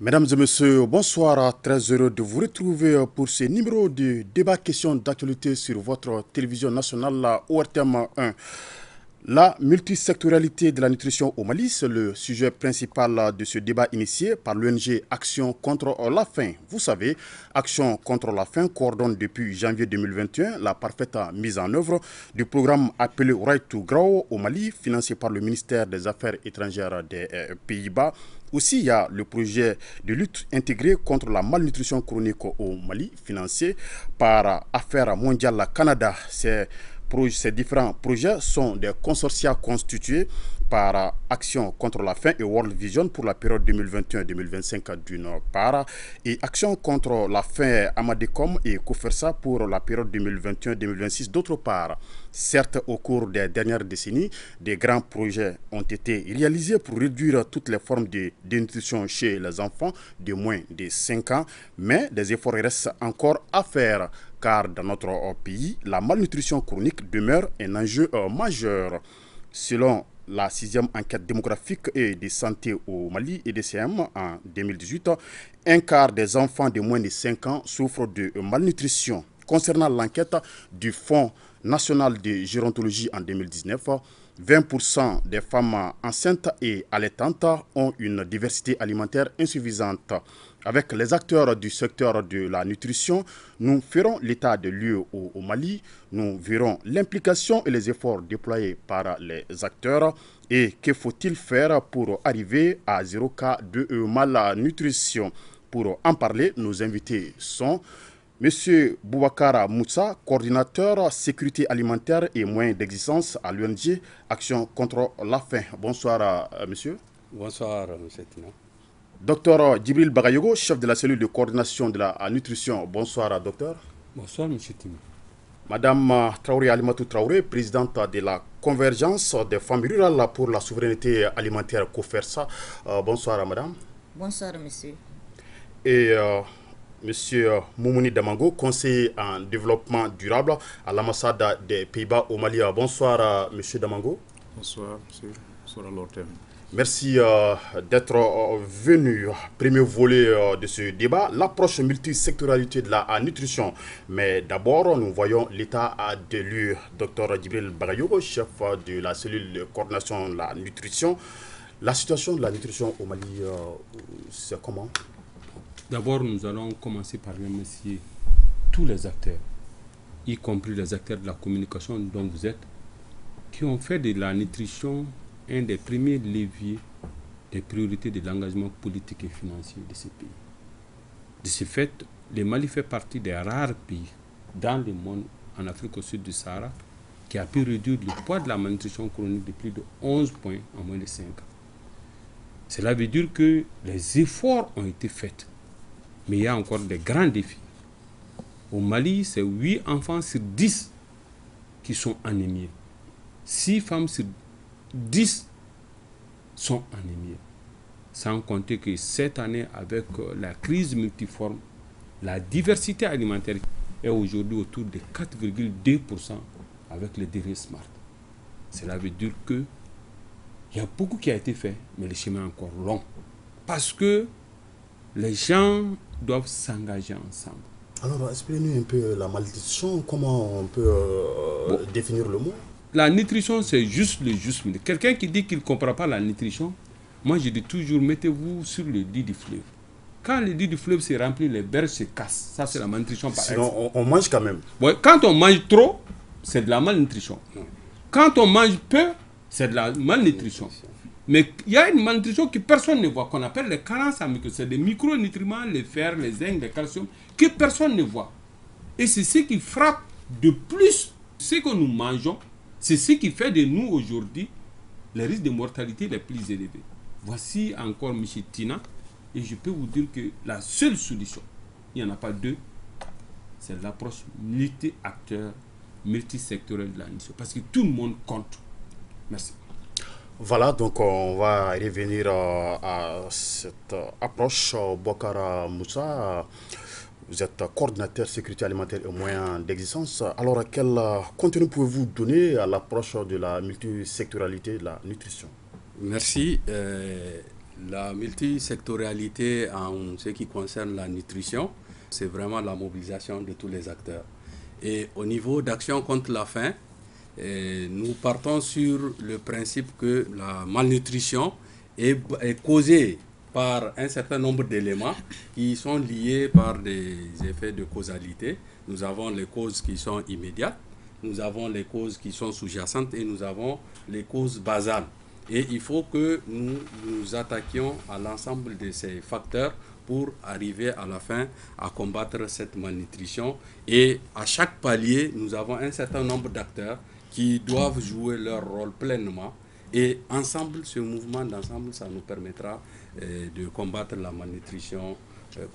Mesdames et messieurs, bonsoir. Très heureux de vous retrouver pour ce numéro de débat question d'actualité sur votre télévision nationale, la ORTM 1. La multisectorialité de la nutrition au Mali, c'est le sujet principal de ce débat initié par l'ONG Action contre la faim. Vous savez, Action contre la faim coordonne depuis janvier 2021 la parfaite mise en œuvre du programme appelé Right to Grow au Mali, financé par le ministère des Affaires étrangères des Pays-Bas. Aussi, il y a le projet de lutte intégrée contre la malnutrition chronique au Mali, financé par Affaires mondiales Canada. Ces différents projets sont des consortia constitués par Action contre la faim et World Vision pour la période 2021-2025 d'une part et Action contre la faim Amadecom et Kofersa pour la période 2021-2026 d'autre part. Certes, au cours des dernières décennies, des grands projets ont été réalisés pour réduire toutes les formes de dénutrition chez les enfants de moins de 5 ans, mais des efforts restent encore à faire car dans notre pays, la malnutrition chronique demeure un enjeu majeur. Selon la 6e enquête démographique et de santé au Mali, EDCM, en 2018, un quart des enfants de moins de 5 ans souffrent de malnutrition. Concernant l'enquête du Fonds national de gérontologie en 2019, 20% des femmes enceintes et allaitantes ont une diversité alimentaire insuffisante. Avec les acteurs du secteur de la nutrition, nous ferons l'état de lieu au Mali, nous verrons l'implication et les efforts déployés par les acteurs et que faut-il faire pour arriver à 0 cas de malnutrition. Pour en parler, nos invités sont Monsieur Boubacar Moussa, coordinateur sécurité alimentaire et moyens d'existence à l'ONG Action contre la faim. Bonsoir, monsieur. Bonsoir, monsieur Tina. Docteur Djibril Bagayogo, chef de la cellule de coordination de la nutrition. Bonsoir, docteur. Bonsoir, monsieur Tina. Madame Traoré Alimatou Traoré, présidente de la convergence des femmes rurales pour la souveraineté alimentaire COFERSA. Bonsoir, madame. Bonsoir, monsieur. Et monsieur Moumouni Damango, conseiller en développement durable à l'ambassade des Pays-Bas au Mali. Bonsoir, monsieur Damango. Bonsoir, monsieur. Bonsoir à l'ORTM. Merci d'être venu. Premier volet de ce débat, l'approche multisectorialité de la nutrition. Mais d'abord, nous voyons l'état de lieu. Dr Djibril Bagayogo, chef de la cellule de coordination de la nutrition. La situation de la nutrition au Mali, c'est comment? D'abord, nous allons commencer par remercier tous les acteurs, y compris les acteurs de la communication dont vous êtes, qui ont fait de la nutrition un des premiers leviers des priorités de l'engagement politique et financier de ce pays. De ce fait, le Mali fait partie des rares pays dans le monde, en Afrique au sud du Sahara, qui a pu réduire le poids de la malnutrition chronique de plus de 11 points en moins de 5 ans. Cela veut dire que les efforts ont été faits, mais il y a encore des grands défis. Au Mali, c'est 8 enfants sur 10 qui sont anémiés. 6 femmes sur 10 sont anémiées. Sans compter que cette année, avec la crise multiforme, la diversité alimentaire est aujourd'hui autour de 4,2% avec les DV Smart. Cela veut dire qu'il y a beaucoup qui a été fait, mais le chemin est encore long. Parce que les gens doivent s'engager ensemble. Alors, expliquez-nous un peu la malnutrition, comment on peut définir le mot? La nutrition, c'est juste le juste milieu. Quelqu'un qui dit qu'il ne comprend pas la nutrition, moi je dis toujours, mettez-vous sur le lit du fleuve. Quand le lit du fleuve se remplit, les berges se cassent. Ça, c'est la malnutrition par exemple. Sinon, on mange quand même. Ouais, quand on mange trop, c'est de la malnutrition. Quand on mange peu, c'est de la malnutrition. Mais il y a une malnutrition que personne ne voit, qu'on appelle les carences en micro. C'est des micronutriments, les fer, les zinc, les calcium, que personne ne voit. Et c'est ce qui frappe de plus ce que nous mangeons. C'est ce qui fait de nous aujourd'hui les risques de mortalité les plus élevés. Voici encore M. Tina, et je peux vous dire que la seule solution, il n'y en a pas deux, c'est l'approche multi-acteur, multisectorielle de la nutrition. Parce que tout le monde compte. Merci. Voilà, donc on va revenir à cette approche. Bokara Moussa, vous êtes coordinateur sécurité alimentaire et moyens d'existence. Alors, quel contenu pouvez-vous donner à l'approche de la multisectorialité de la nutrition? Merci. La multisectorialité en ce qui concerne la nutrition, c'est vraiment la mobilisation de tous les acteurs. Et au niveau d'action contre la faim, nous partons sur le principe que la malnutrition est causée par un certain nombre d'éléments qui sont liés par des effets de causalité. Nous avons les causes qui sont immédiates, nous avons les causes qui sont sous-jacentes et nous avons les causes basales. Et il faut que nous nous attaquions à l'ensemble de ces facteurs pour arriver à la fin à combattre cette malnutrition. Et à chaque palier, nous avons un certain nombre d'acteurs qui doivent jouer leur rôle pleinement. Et ensemble, ce mouvement d'ensemble, ça nous permettra de combattre la malnutrition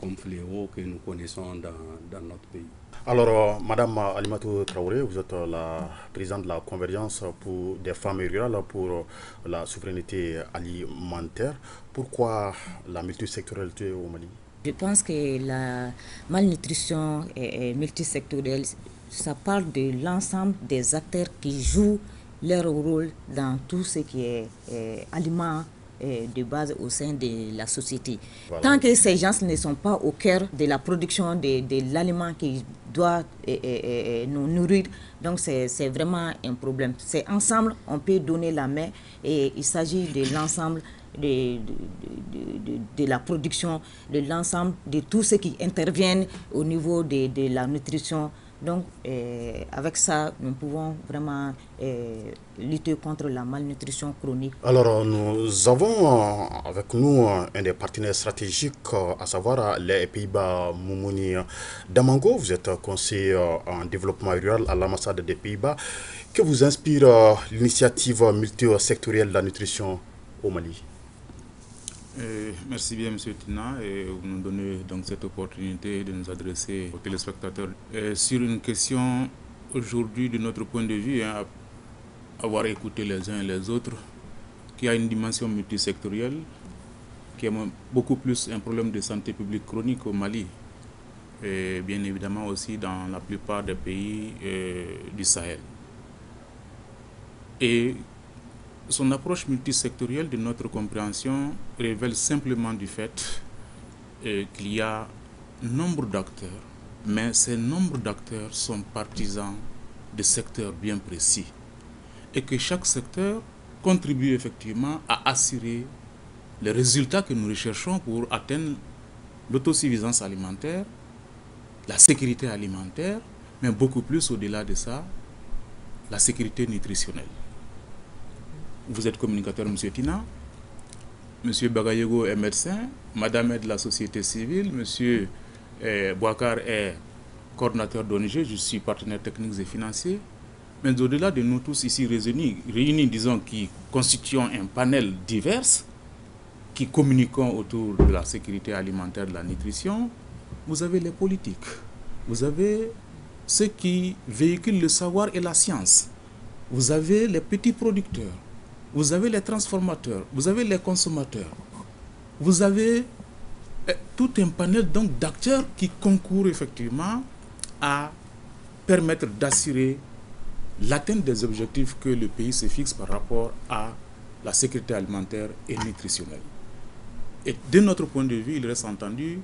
comme fléau que nous connaissons dans notre pays. Alors, Madame Alimatou Traoré, vous êtes la présidente de la Convergence pour des femmes rurales pour la souveraineté alimentaire. Pourquoi la multisectorialité au Mali? Je pense que la malnutrition est multisectorielle. Ça parle de l'ensemble des acteurs qui jouent leur rôle dans tout ce qui est aliments de base au sein de la société. Voilà. Tant que ces gens ne sont pas au cœur de la production de l'aliment qui doit nous nourrir, donc c'est vraiment un problème. C'est ensemble, on peut donner la main et il s'agit de l'ensemble de la production, de l'ensemble de tout ce qui intervient au niveau de la nutrition. Donc, avec ça, nous pouvons vraiment lutter contre la malnutrition chronique. Alors, nous avons avec nous un des partenaires stratégiques, à savoir les Pays-Bas, Moumouni Damango. Vous êtes conseiller en développement rural à l'ambassade des Pays-Bas. Que vous inspire l'initiative multisectorielle de la nutrition au Mali? Merci bien, M. Tina, et vous nous donnez donc cette opportunité de nous adresser aux téléspectateurs. Sur une question, aujourd'hui, de notre point de vue, avoir écouté les uns et les autres, qui a une dimension multisectorielle, qui est beaucoup plus un problème de santé publique chronique au Mali, et bien évidemment aussi dans la plupart des pays du Sahel. Et son approche multisectorielle de notre compréhension révèle simplement du fait qu'il y a nombre d'acteurs, mais ces nombres d'acteurs sont partisans de secteurs bien précis et que chaque secteur contribue effectivement à assurer les résultats que nous recherchons pour atteindre l'autosuffisance alimentaire, la sécurité alimentaire, mais beaucoup plus au-delà de ça, la sécurité nutritionnelle. Vous êtes communicateur, M. Tina. M. Bagayego est médecin. Madame est de la société civile. M. Bouakar est coordinateur d'ONG. Je suis partenaire technique et financier. Mais au-delà de nous tous ici réunis, disons, qui constituons un panel divers, qui communiquons autour de la sécurité alimentaire, de la nutrition, vous avez les politiques. Vous avez ceux qui véhiculent le savoir et la science. Vous avez les petits producteurs. Vous avez les transformateurs, vous avez les consommateurs, vous avez tout un panel donc d'acteurs qui concourent effectivement à permettre d'assurer l'atteinte des objectifs que le pays se fixe par rapport à la sécurité alimentaire et nutritionnelle. Et de notre point de vue, il reste entendu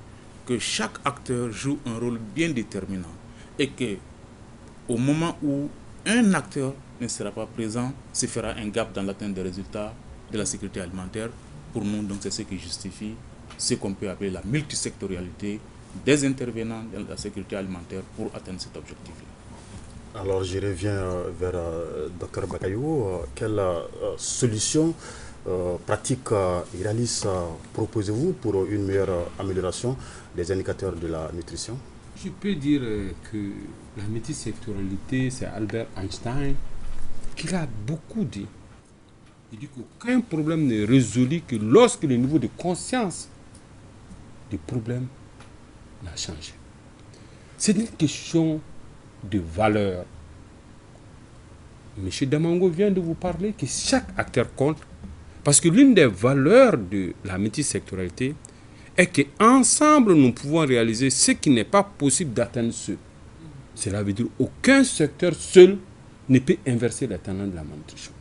que chaque acteur joue un rôle bien déterminant et que au moment où un acteur ne sera pas présent, se fera un gap dans l'atteinte des résultats de la sécurité alimentaire. Pour nous, donc, c'est ce qui justifie ce qu'on peut appeler la multisectorialité des intervenants dans la sécurité alimentaire pour atteindre cet objectif-là. Alors, je reviens vers Dr Bakayou. Quelle solution pratique et réaliste proposez-vous pour une meilleure amélioration des indicateurs de la nutrition? Je peux dire que la multisectorialité, c'est Albert Einstein qui l'a beaucoup dit. Il dit qu'aucun problème n'est résolu que lorsque le niveau de conscience du problème n'a changé. C'est une question de valeur. M. Damango vient de vous parler que chaque acteur compte, parce que l'une des valeurs de la multisectorialité est qu'ensemble nous pouvons réaliser ce qui n'est pas possible d'atteindre seul. Cela veut dire qu'aucun secteur seul ne peut inverser la tendance de la malnutrition.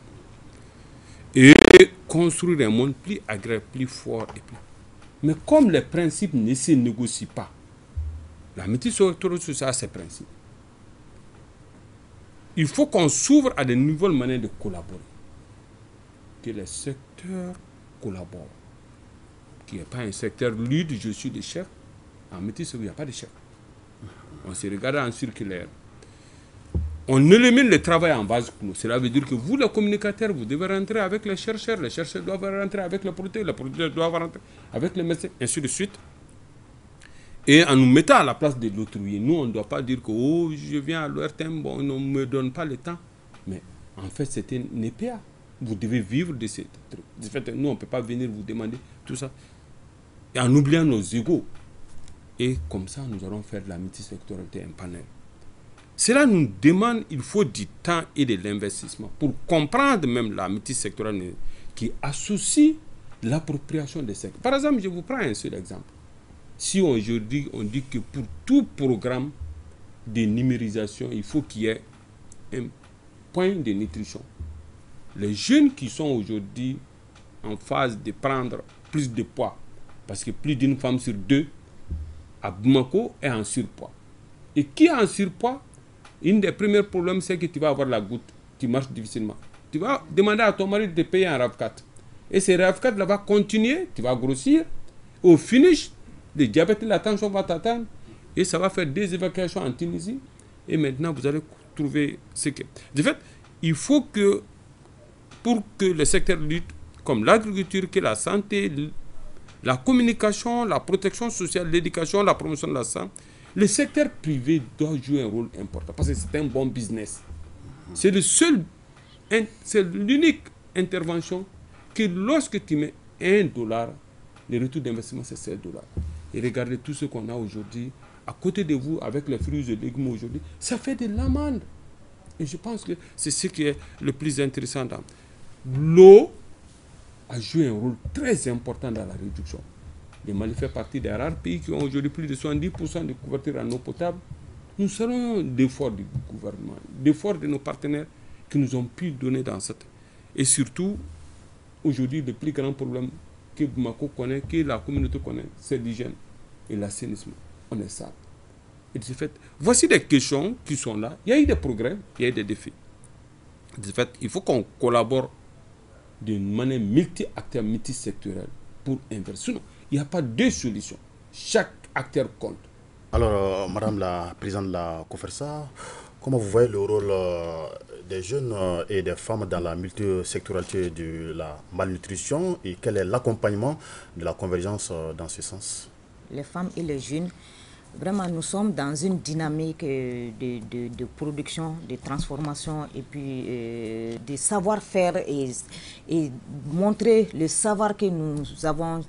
et construire un monde plus agréable, plus fort. Et plus... Mais comme les principes ne se négocient pas, la multisectorialité, c'est ces principes. Il faut qu'on s'ouvre à de nouvelles manières de collaborer. Que les secteurs collaborent. Qu'il n'y ait pas un secteur lude, je suis le chef. En multisectorialité, il n'y a pas de chef. On se regarde en circulaire. On élimine le travail en vase clos. Cela veut dire que vous, les communicateurs, vous devez rentrer avec les chercheurs doivent rentrer avec les producteurs doivent rentrer avec les médecins, ainsi de suite. Et en nous mettant à la place de l'autrui, nous, on ne doit pas dire que oh, je viens à l'ORTM, bon, on ne me donne pas le temps. Mais en fait, c'est une EPA. Vous devez vivre de ces trucs. De fait, nous, on ne peut pas venir vous demander tout ça. Et en oubliant nos égos. Et comme ça, nous allons faire de la multisectorialité un panel. Cela nous demande, il faut du temps et de l'investissement pour comprendre même la multisectorialité qui associe l'appropriation des secteurs. Par exemple, je vous prends un seul exemple. Si aujourd'hui on dit que pour tout programme de numérisation, il faut qu'il y ait un point de nutrition. Les jeunes qui sont aujourd'hui en phase de prendre plus de poids, parce que plus d'une femme sur deux à Bamako est en surpoids. Et qui est en surpoids, un des premiers problèmes, c'est que tu vas avoir la goutte, tu marches difficilement. Tu vas demander à ton mari de te payer un RAV4. Et ce RAV4 là va continuer, tu vas grossir. Au finish, le diabète et la tension vont t'atteindre. Et ça va faire des évacuations en Tunisie. Et maintenant, vous allez trouver ce que... De fait, il faut que, pour que le secteur lutte, comme l'agriculture, que la santé, la communication, la protection sociale, l'éducation, la promotion de la santé, le secteur privé doit jouer un rôle important parce que c'est un bon business. C'est l'unique intervention que lorsque tu mets $1, le retour d'investissement c'est $7. Et regardez tout ce qu'on a aujourd'hui à côté de vous avec les fruits et légumes aujourd'hui, ça fait de l'amande. Et je pense que c'est ce qui est le plus intéressant. L'eau a joué un rôle très important dans la réduction. Le Mali fait partie des rares pays qui ont aujourd'hui plus de 70% de couverture en eau potable. Nous serons d'efforts du gouvernement, d'efforts de nos partenaires qui nous ont pu donner dans cette. Et surtout, aujourd'hui, le plus grand problème que Bamako connaît, que la communauté connaît, c'est l'hygiène et l'assainissement. On est ça. Et de ce fait, voici des questions qui sont là. Il y a eu des progrès, il y a eu des défis. De ce fait, il faut qu'on collabore d'une manière multi-acteur, multisectorielle pour inverser. Sinon, il n'y a pas deux solutions. Chaque acteur compte. Alors, Madame la présidente de la COFERSA, comment vous voyez le rôle des jeunes et des femmes dans la multisectorialité de la malnutrition et quel est l'accompagnement de la convergence dans ce sens? Les femmes et les jeunes, vraiment, nous sommes dans une dynamique de production, de transformation et puis de savoir-faire et montrer le savoir que nous avons,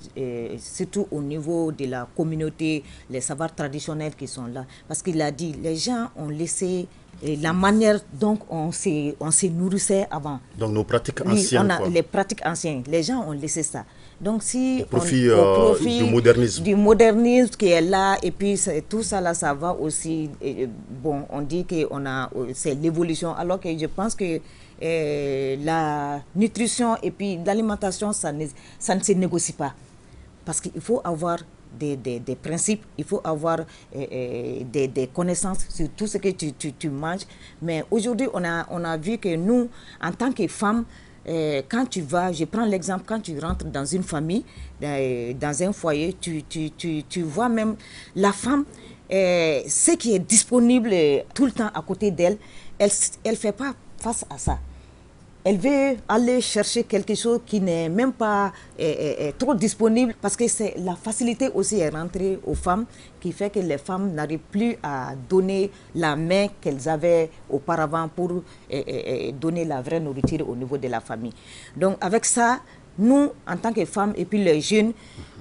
surtout au niveau de la communauté, les savoirs traditionnels qui sont là. Parce qu'il a dit, les gens ont laissé la manière dont on se nourrissait avant. Donc nos pratiques anciennes. Oui, les pratiques anciennes. Les gens ont laissé ça. Donc si au profit du modernisme qui est là et puis tout ça là, ça va aussi. Bon, on dit que c'est l'évolution, alors que je pense que la nutrition et puis l'alimentation, ça ne se négocie pas, parce qu'il faut avoir des principes, il faut avoir des connaissances sur tout ce que tu manges. Mais aujourd'hui, on a vu que nous, en tant que femmes, quand tu vas, je prends l'exemple, quand tu rentres dans une famille, dans un foyer, tu vois même la femme, ce qui est disponible tout le temps à côté d'elle, elle ne fait pas face à ça. Elle veut aller chercher quelque chose qui n'est même pas trop disponible, parce que c'est la facilité aussi est rentrée aux femmes qui fait que les femmes n'arrivent plus à donner la main qu'elles avaient auparavant pour donner la vraie nourriture au niveau de la famille. Donc avec ça, nous, en tant que femmes et puis les jeunes,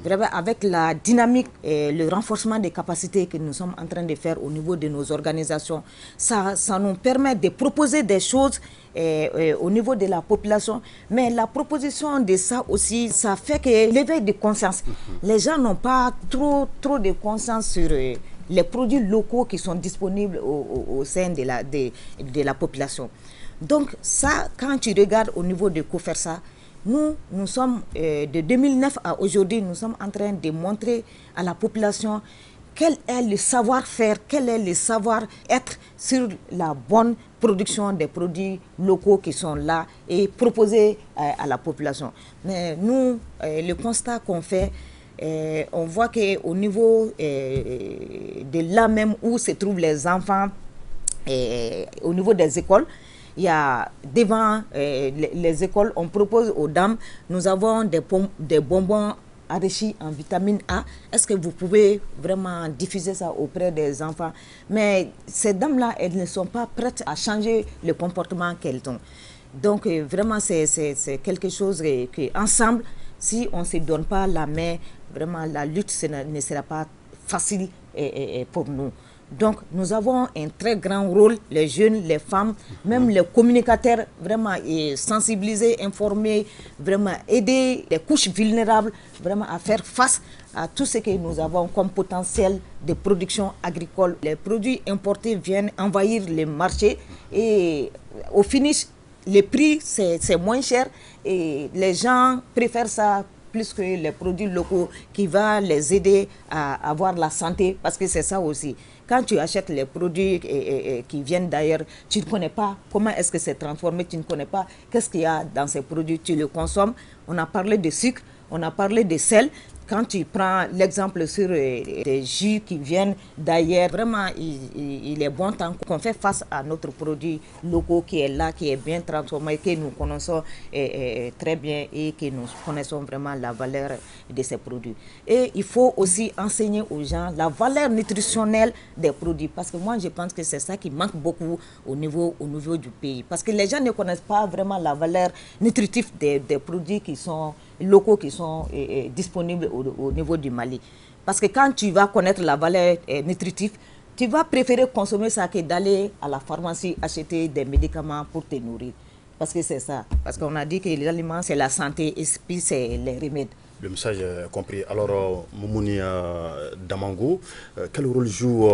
vraiment avec la dynamique et le renforcement des capacités que nous sommes en train de faire au niveau de nos organisations, ça nous permet de proposer des choses au niveau de la population. Mais la proposition de ça aussi, ça fait que l'éveil de conscience, les gens n'ont pas trop de conscience sur les produits locaux qui sont disponibles au sein de la population. Donc ça, quand tu regardes au niveau de COFERSA, Nous sommes, de 2009 à aujourd'hui, nous sommes en train de montrer à la population quel est le savoir-faire, quel est le savoir-être sur la bonne production des produits locaux qui sont là et proposés à la population. Mais nous, le constat qu'on fait, on voit qu'au niveau de là même où se trouvent les enfants, au niveau des écoles, il y a devant les écoles, on propose aux dames, nous avons des bonbons enrichis en vitamine A. Est-ce que vous pouvez vraiment diffuser ça auprès des enfants? Mais ces dames-là, elles ne sont pas prêtes à changer le comportement qu'elles ont. Donc vraiment, c'est quelque chose qu'ensemble, si on ne se donne pas la main, vraiment la lutte ne sera pas facile pour nous. Donc, nous avons un très grand rôle, les jeunes, les femmes, même les communicateurs, vraiment sensibiliser, informer, vraiment aider les couches vulnérables, vraiment à faire face à tout ce que nous avons comme potentiel de production agricole. Les produits importés viennent envahir les marchés et au finish, les prix, c'est moins cher et les gens préfèrent ça plus que les produits locaux qui vont les aider à avoir la santé, parce que c'est ça aussi. Quand tu achètes les produits qui viennent d'ailleurs, tu ne connais pas comment est-ce que c'est transformé, tu ne connais pas qu'est-ce qu'il y a dans ces produits, tu le consommes. On a parlé de sucre, on a parlé de sel. Quand tu prends l'exemple sur des jus qui viennent d'ailleurs, vraiment, il est bon temps qu'on fait face à notre produit local qui est là, qui est bien transformé, que nous connaissons très bien et que nous connaissons vraiment la valeur de ces produits. Et il faut aussi enseigner aux gens la valeur nutritionnelle des produits, parce que moi, je pense que c'est ça qui manque beaucoup au niveau du pays. Parce que les gens ne connaissent pas vraiment la valeur nutritive des produits qui sont locaux, qui sont disponibles au niveau du Mali. Parce que quand tu vas connaître la valeur nutritive, tu vas préférer consommer ça que d'aller à la pharmacie acheter des médicaments pour te nourrir. Parce que c'est ça. Parce qu'on a dit que les aliments, c'est la santé et puis c'est les remèdes. Le message est compris. Alors, Moumouni Damango, quel rôle jouent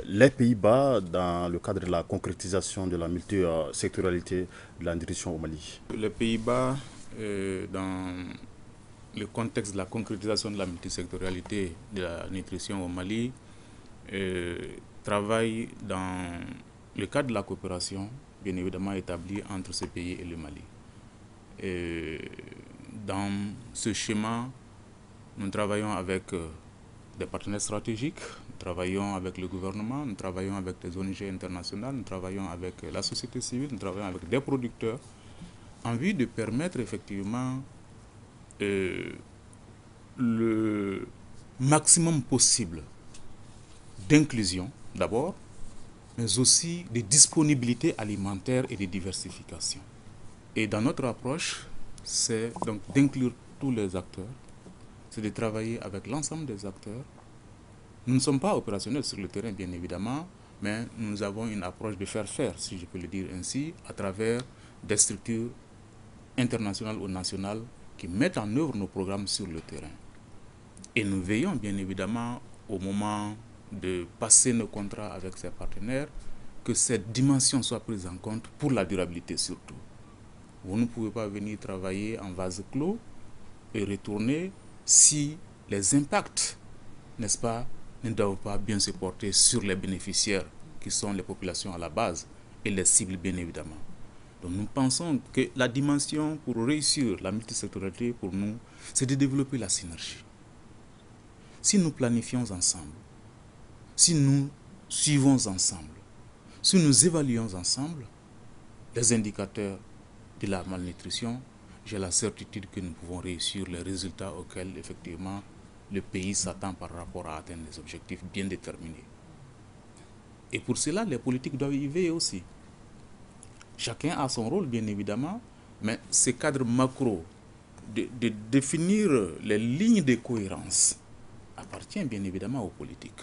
les Pays-Bas dans le cadre de la concrétisation de la multisectorialité de la nutrition au Mali? Les Pays-Bas, dans le contexte de la concrétisation de la multisectorialité de la nutrition au Mali, travaillent dans le cadre de la coopération, bien évidemment établie entre ce pays et le Mali. Dans ce schéma, nous travaillons avec des partenaires stratégiques, nous travaillons avec le gouvernement, nous travaillons avec des ONG internationales, nous travaillons avec la société civile, nous travaillons avec des producteurs, en vue de permettre effectivement le maximum possible d'inclusion d'abord, mais aussi de disponibilité alimentaire et de diversification. Et dans notre approche, c'est donc d'inclure tous les acteurs, c'est de travailler avec l'ensemble des acteurs. Nous ne sommes pas opérationnels sur le terrain, bien évidemment, mais nous avons une approche de faire, si je peux le dire ainsi, à travers des structures internationales ou nationales qui mettent en œuvre nos programmes sur le terrain. Et nous veillons, bien évidemment, au moment de passer nos contrats avec ces partenaires, que cette dimension soit prise en compte pour la durabilité surtout. Vous ne pouvez pas venir travailler en vase clos et retourner si les impacts, n'est-ce pas, ne doivent pas bien se porter sur les bénéficiaires qui sont les populations à la base et les cibles bien évidemment. Donc nous pensons que la dimension pour réussir la multisectorialité pour nous, c'est de développer la synergie. Si nous planifions ensemble, si nous suivons ensemble, si nous évaluons ensemble les indicateurs de la malnutrition, j'ai la certitude que nous pouvons réussir les résultats auxquels effectivement le pays s'attend par rapport à atteindre des objectifs bien déterminés. Et pour cela, les politiques doivent y veiller aussi. Chacun a son rôle, bien évidemment, mais ce cadre macro de définir les lignes de cohérence appartient bien évidemment aux politiques.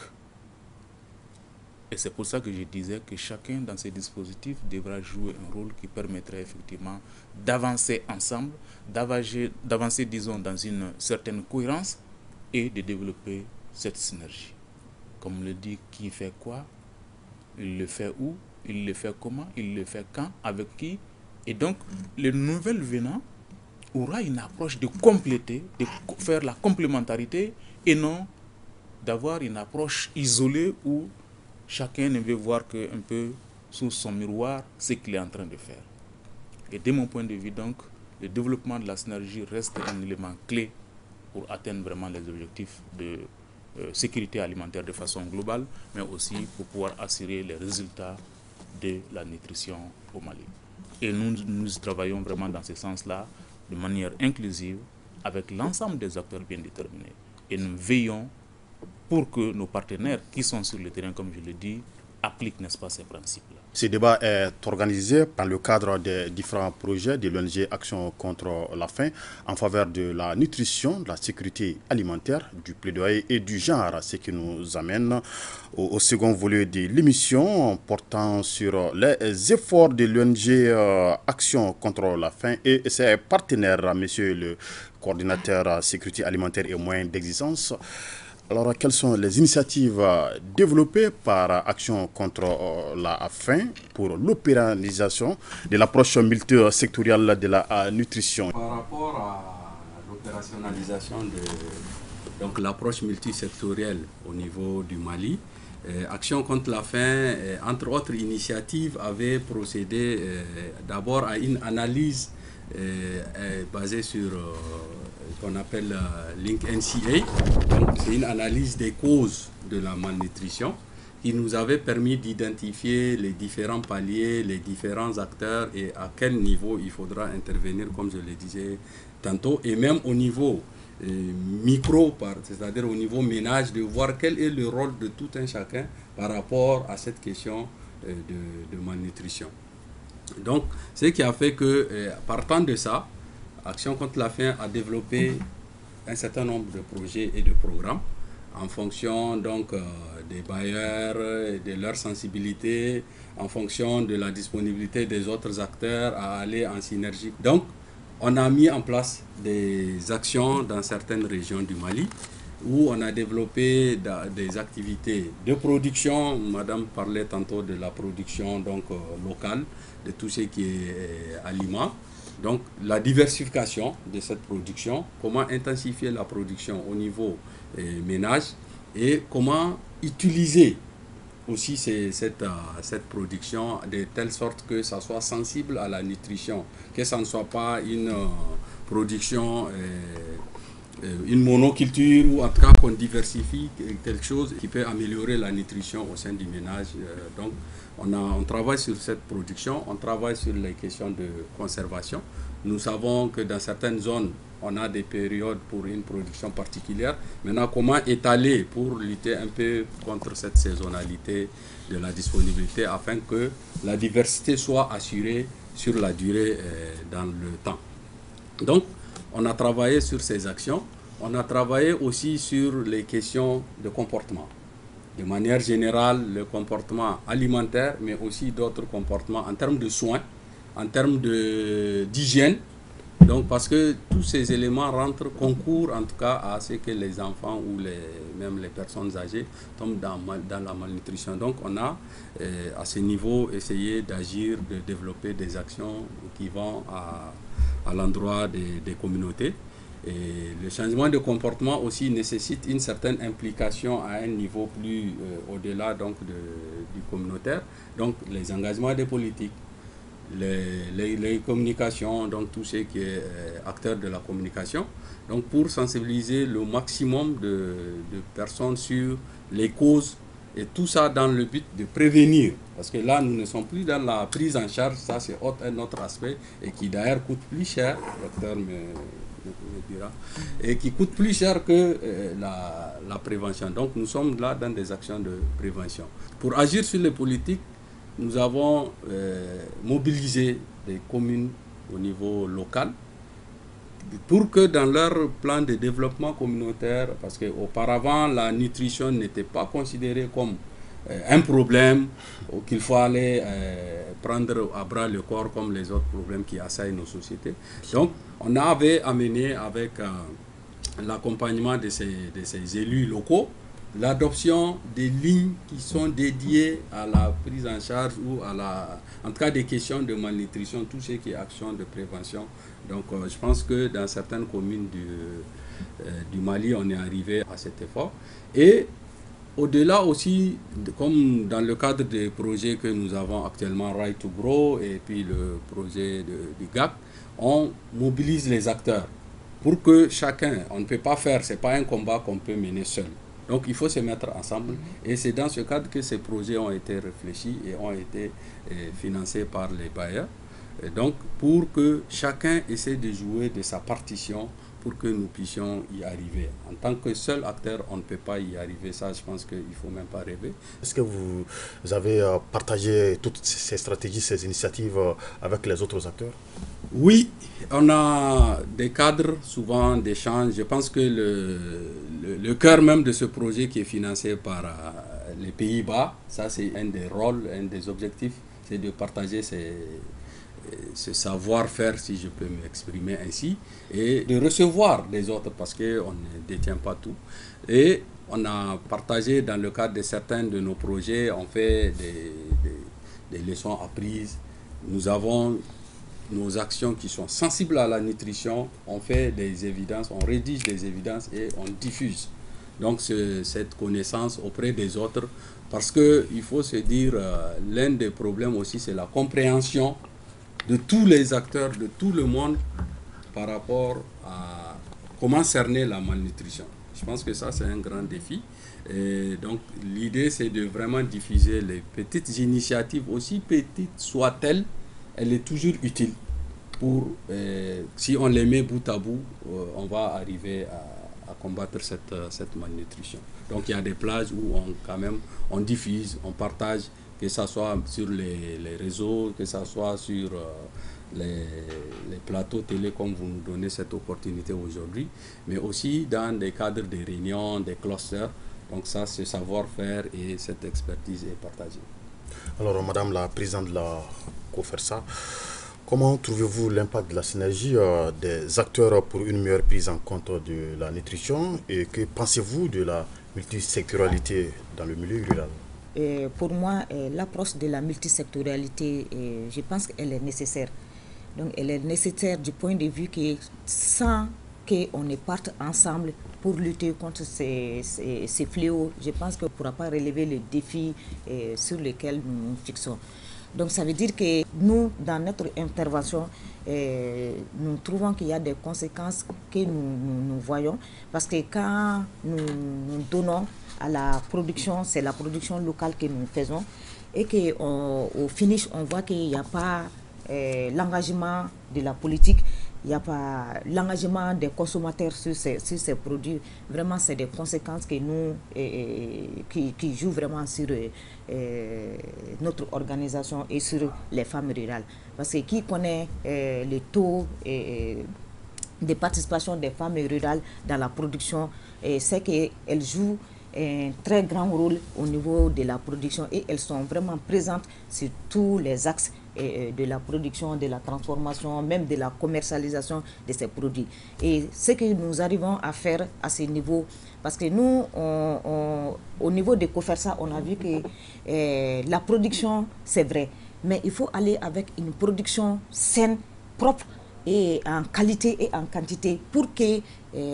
Et c'est pour ça que je disais que chacun dans ces dispositifs devra jouer un rôle qui permettrait effectivement d'avancer ensemble, d'avancer, disons, dans une certaine cohérence et de développer cette synergie. Comme le dit, qui fait quoi, il le fait où, il le fait comment, il le fait quand, avec qui. Et donc, les nouvelles venants aura une approche de compléter, de faire la complémentarité et non d'avoir une approche isolée où chacun ne veut voir qu'un peu sous son miroir ce qu'il est en train de faire. Et de mon point de vue, donc, le développement de la synergie reste un élément clé pour atteindre vraiment les objectifs de sécurité alimentaire de façon globale, mais aussi pour pouvoir assurer les résultats de la nutrition au Mali. Et nous travaillons vraiment dans ce sens-là, de manière inclusive, avec l'ensemble des acteurs bien déterminés. Et nous veillons pour que nos partenaires qui sont sur le terrain, comme je le dis, appliquent, n'est-ce pas, ces principes-là. Ce débat est organisé dans le cadre des différents projets de l'ONG Action contre la faim en faveur de la nutrition, de la sécurité alimentaire, du plaidoyer et du genre, ce qui nous amène au second volet de l'émission portant sur les efforts de l'ONG Action contre la faim et ses partenaires, monsieur le coordinateur sécurité alimentaire et moyens d'existence. Alors, quelles sont les initiatives développées par Action contre la faim pour l'opéralisation de l'approche multisectorielle de la nutrition? Par rapport à l'opérationnalisation de l'approche multisectorielle au niveau du Mali, Action contre la faim, entre autres initiatives, avait procédé d'abord à une analyse basée sur qu'on appelle Link NCA. Donc, c'est une analyse des causes de la malnutrition qui nous avait permis d'identifier les différents paliers, les différents acteurs et à quel niveau il faudra intervenir, comme je le disais tantôt, et même au niveau micro, c'est-à-dire au niveau ménage, de voir quel est le rôle de tout un chacun par rapport à cette question de malnutrition. Donc, ce qui a fait que, partant de ça, Action contre la faim a développé un certain nombre de projets et de programmes en fonction donc des bailleurs, de leur sensibilité, en fonction de la disponibilité des autres acteurs à aller en synergie. Donc, on a mis en place des actions dans certaines régions du Mali où on a développé des activités de production. Madame parlait tantôt de la production donc, locale, de tout ce qui est aliments. Donc, la diversification de cette production, comment intensifier la production au niveau ménage et comment utiliser aussi cette production de telle sorte que ça soit sensible à la nutrition, que ça ne soit pas une production, une monoculture ou en tout cas qu'on diversifie quelque chose qui peut améliorer la nutrition au sein du ménage. Donc, on travaille sur cette production, on travaille sur les questions de conservation. Nous savons que dans certaines zones, on a des périodes pour une production particulière. Maintenant, comment étaler pour lutter un peu contre cette saisonnalité de la disponibilité afin que la diversité soit assurée sur la durée dans le temps. Donc, on a travaillé sur ces actions. On a travaillé aussi sur les questions de comportement. De manière générale, le comportement alimentaire, mais aussi d'autres comportements en termes de soins, en termes d'hygiène. Donc, parce que tous ces éléments concourent en tout cas à ce que les enfants ou même les personnes âgées tombent dans la malnutrition. Donc, on a à ce niveau essayé d'agir, de développer des actions qui vont à l'endroit des communautés. Et le changement de comportement aussi nécessite une certaine implication à un niveau plus au-delà donc du communautaire. Donc les engagements des politiques, les communications, donc tout ce qui est acteur de la communication. Donc pour sensibiliser le maximum de personnes sur les causes et tout ça dans le but de prévenir. Parce que là, nous ne sommes plus dans la prise en charge, ça c'est un autre aspect et qui d'ailleurs coûte plus cher, le docteur me dira, et qui coûte plus cher que la prévention. Donc nous sommes là dans des actions de prévention. Pour agir sur les politiques, nous avons mobilisé des communes au niveau local pour que dans leur plan de développement communautaire, parce qu'auparavant la nutrition n'était pas considérée comme un problème qu'il faut aller prendre à bras le corps comme les autres problèmes qui assaillent nos sociétés. Donc on avait amené avec l'accompagnement de ces élus locaux l'adoption des lignes qui sont dédiées à la prise en charge ou en tout cas des questions de malnutrition, tout ce qui est action de prévention. Donc je pense que dans certaines communes du Mali, on est arrivé à cet effort. Et au-delà aussi, comme dans le cadre des projets que nous avons actuellement, Right to Grow et puis le projet du GAP, on mobilise les acteurs pour que chacun, on ne peut pas faire, ce n'est pas un combat qu'on peut mener seul. Donc il faut se mettre ensemble et c'est dans ce cadre que ces projets ont été réfléchis et ont été financés par les bailleurs. Et donc pour que chacun essaie de jouer de sa partition pour que nous puissions y arriver. En tant que seul acteur, on ne peut pas y arriver. Ça, je pense qu'il ne faut même pas rêver. Est-ce que vous avez partagé toutes ces stratégies, ces initiatives avec les autres acteurs? Oui, on a des cadres souvent d'échange. Je pense que le cœur même de ce projet qui est financé par les Pays-Bas, ça c'est un des rôles, un des objectifs, c'est de partager ce savoir-faire, si je peux m'exprimer ainsi, et de recevoir les autres parce qu'on ne détient pas tout. Et on a partagé dans le cadre de certains de nos projets, on fait des leçons apprises. Nous avons nos actions qui sont sensibles à la nutrition, on fait des évidences, on rédige des évidences et on diffuse. Donc cette connaissance auprès des autres, parce qu'il faut se dire, l'un des problèmes aussi, c'est la compréhension de tous les acteurs, de tout le monde, par rapport à comment cerner la malnutrition. Je pense que ça, c'est un grand défi. Et donc, l'idée, c'est de vraiment diffuser les petites initiatives, aussi petites soient-elles, elle est toujours utile. Si on les met bout à bout, on va arriver à combattre cette malnutrition. Donc, il y a des plages où on diffuse, on partage, que ce soit sur les réseaux, que ce soit sur les plateaux télé, comme vous nous donnez cette opportunité aujourd'hui, mais aussi dans des cadres de réunions, des clusters. Donc ça, ce savoir-faire et cette expertise est partagée. Alors, Madame la Présidente de la COFERSA, comment trouvez-vous l'impact de la synergie des acteurs pour une meilleure prise en compte de la nutrition et que pensez-vous de la multisectorialité dans le milieu rural? Pour moi, l'approche de la multisectorialité, je pense qu'elle est nécessaire. Donc, elle est nécessaire du point de vue que sans qu'on ne parte ensemble pour lutter contre ces fléaux, je pense qu'on ne pourra pas relever les défis sur lesquels nous nous fixons. Donc, ça veut dire que nous, dans notre intervention, nous trouvons qu'il y a des conséquences que nous voyons parce que quand nous donnons à la production, c'est la production locale que nous faisons et qu'au finish, on voit qu'il n'y a pas l'engagement de la politique, il n'y a pas l'engagement des consommateurs sur ces produits. Vraiment, c'est des conséquences que nous, qui jouent vraiment sur notre organisation et sur les femmes rurales. Parce que qui connaît les taux de participation des femmes rurales dans la production, c'est qu'elles jouent un très grand rôle au niveau de la production et elles sont vraiment présentes sur tous les axes de la production, de la transformation, même de la commercialisation de ces produits. Et ce que nous arrivons à faire à ce niveau, parce que nous, au niveau de COFERSA, on a vu que la production, c'est vrai, mais il faut aller avec une production saine, propre, et en qualité et en quantité pour que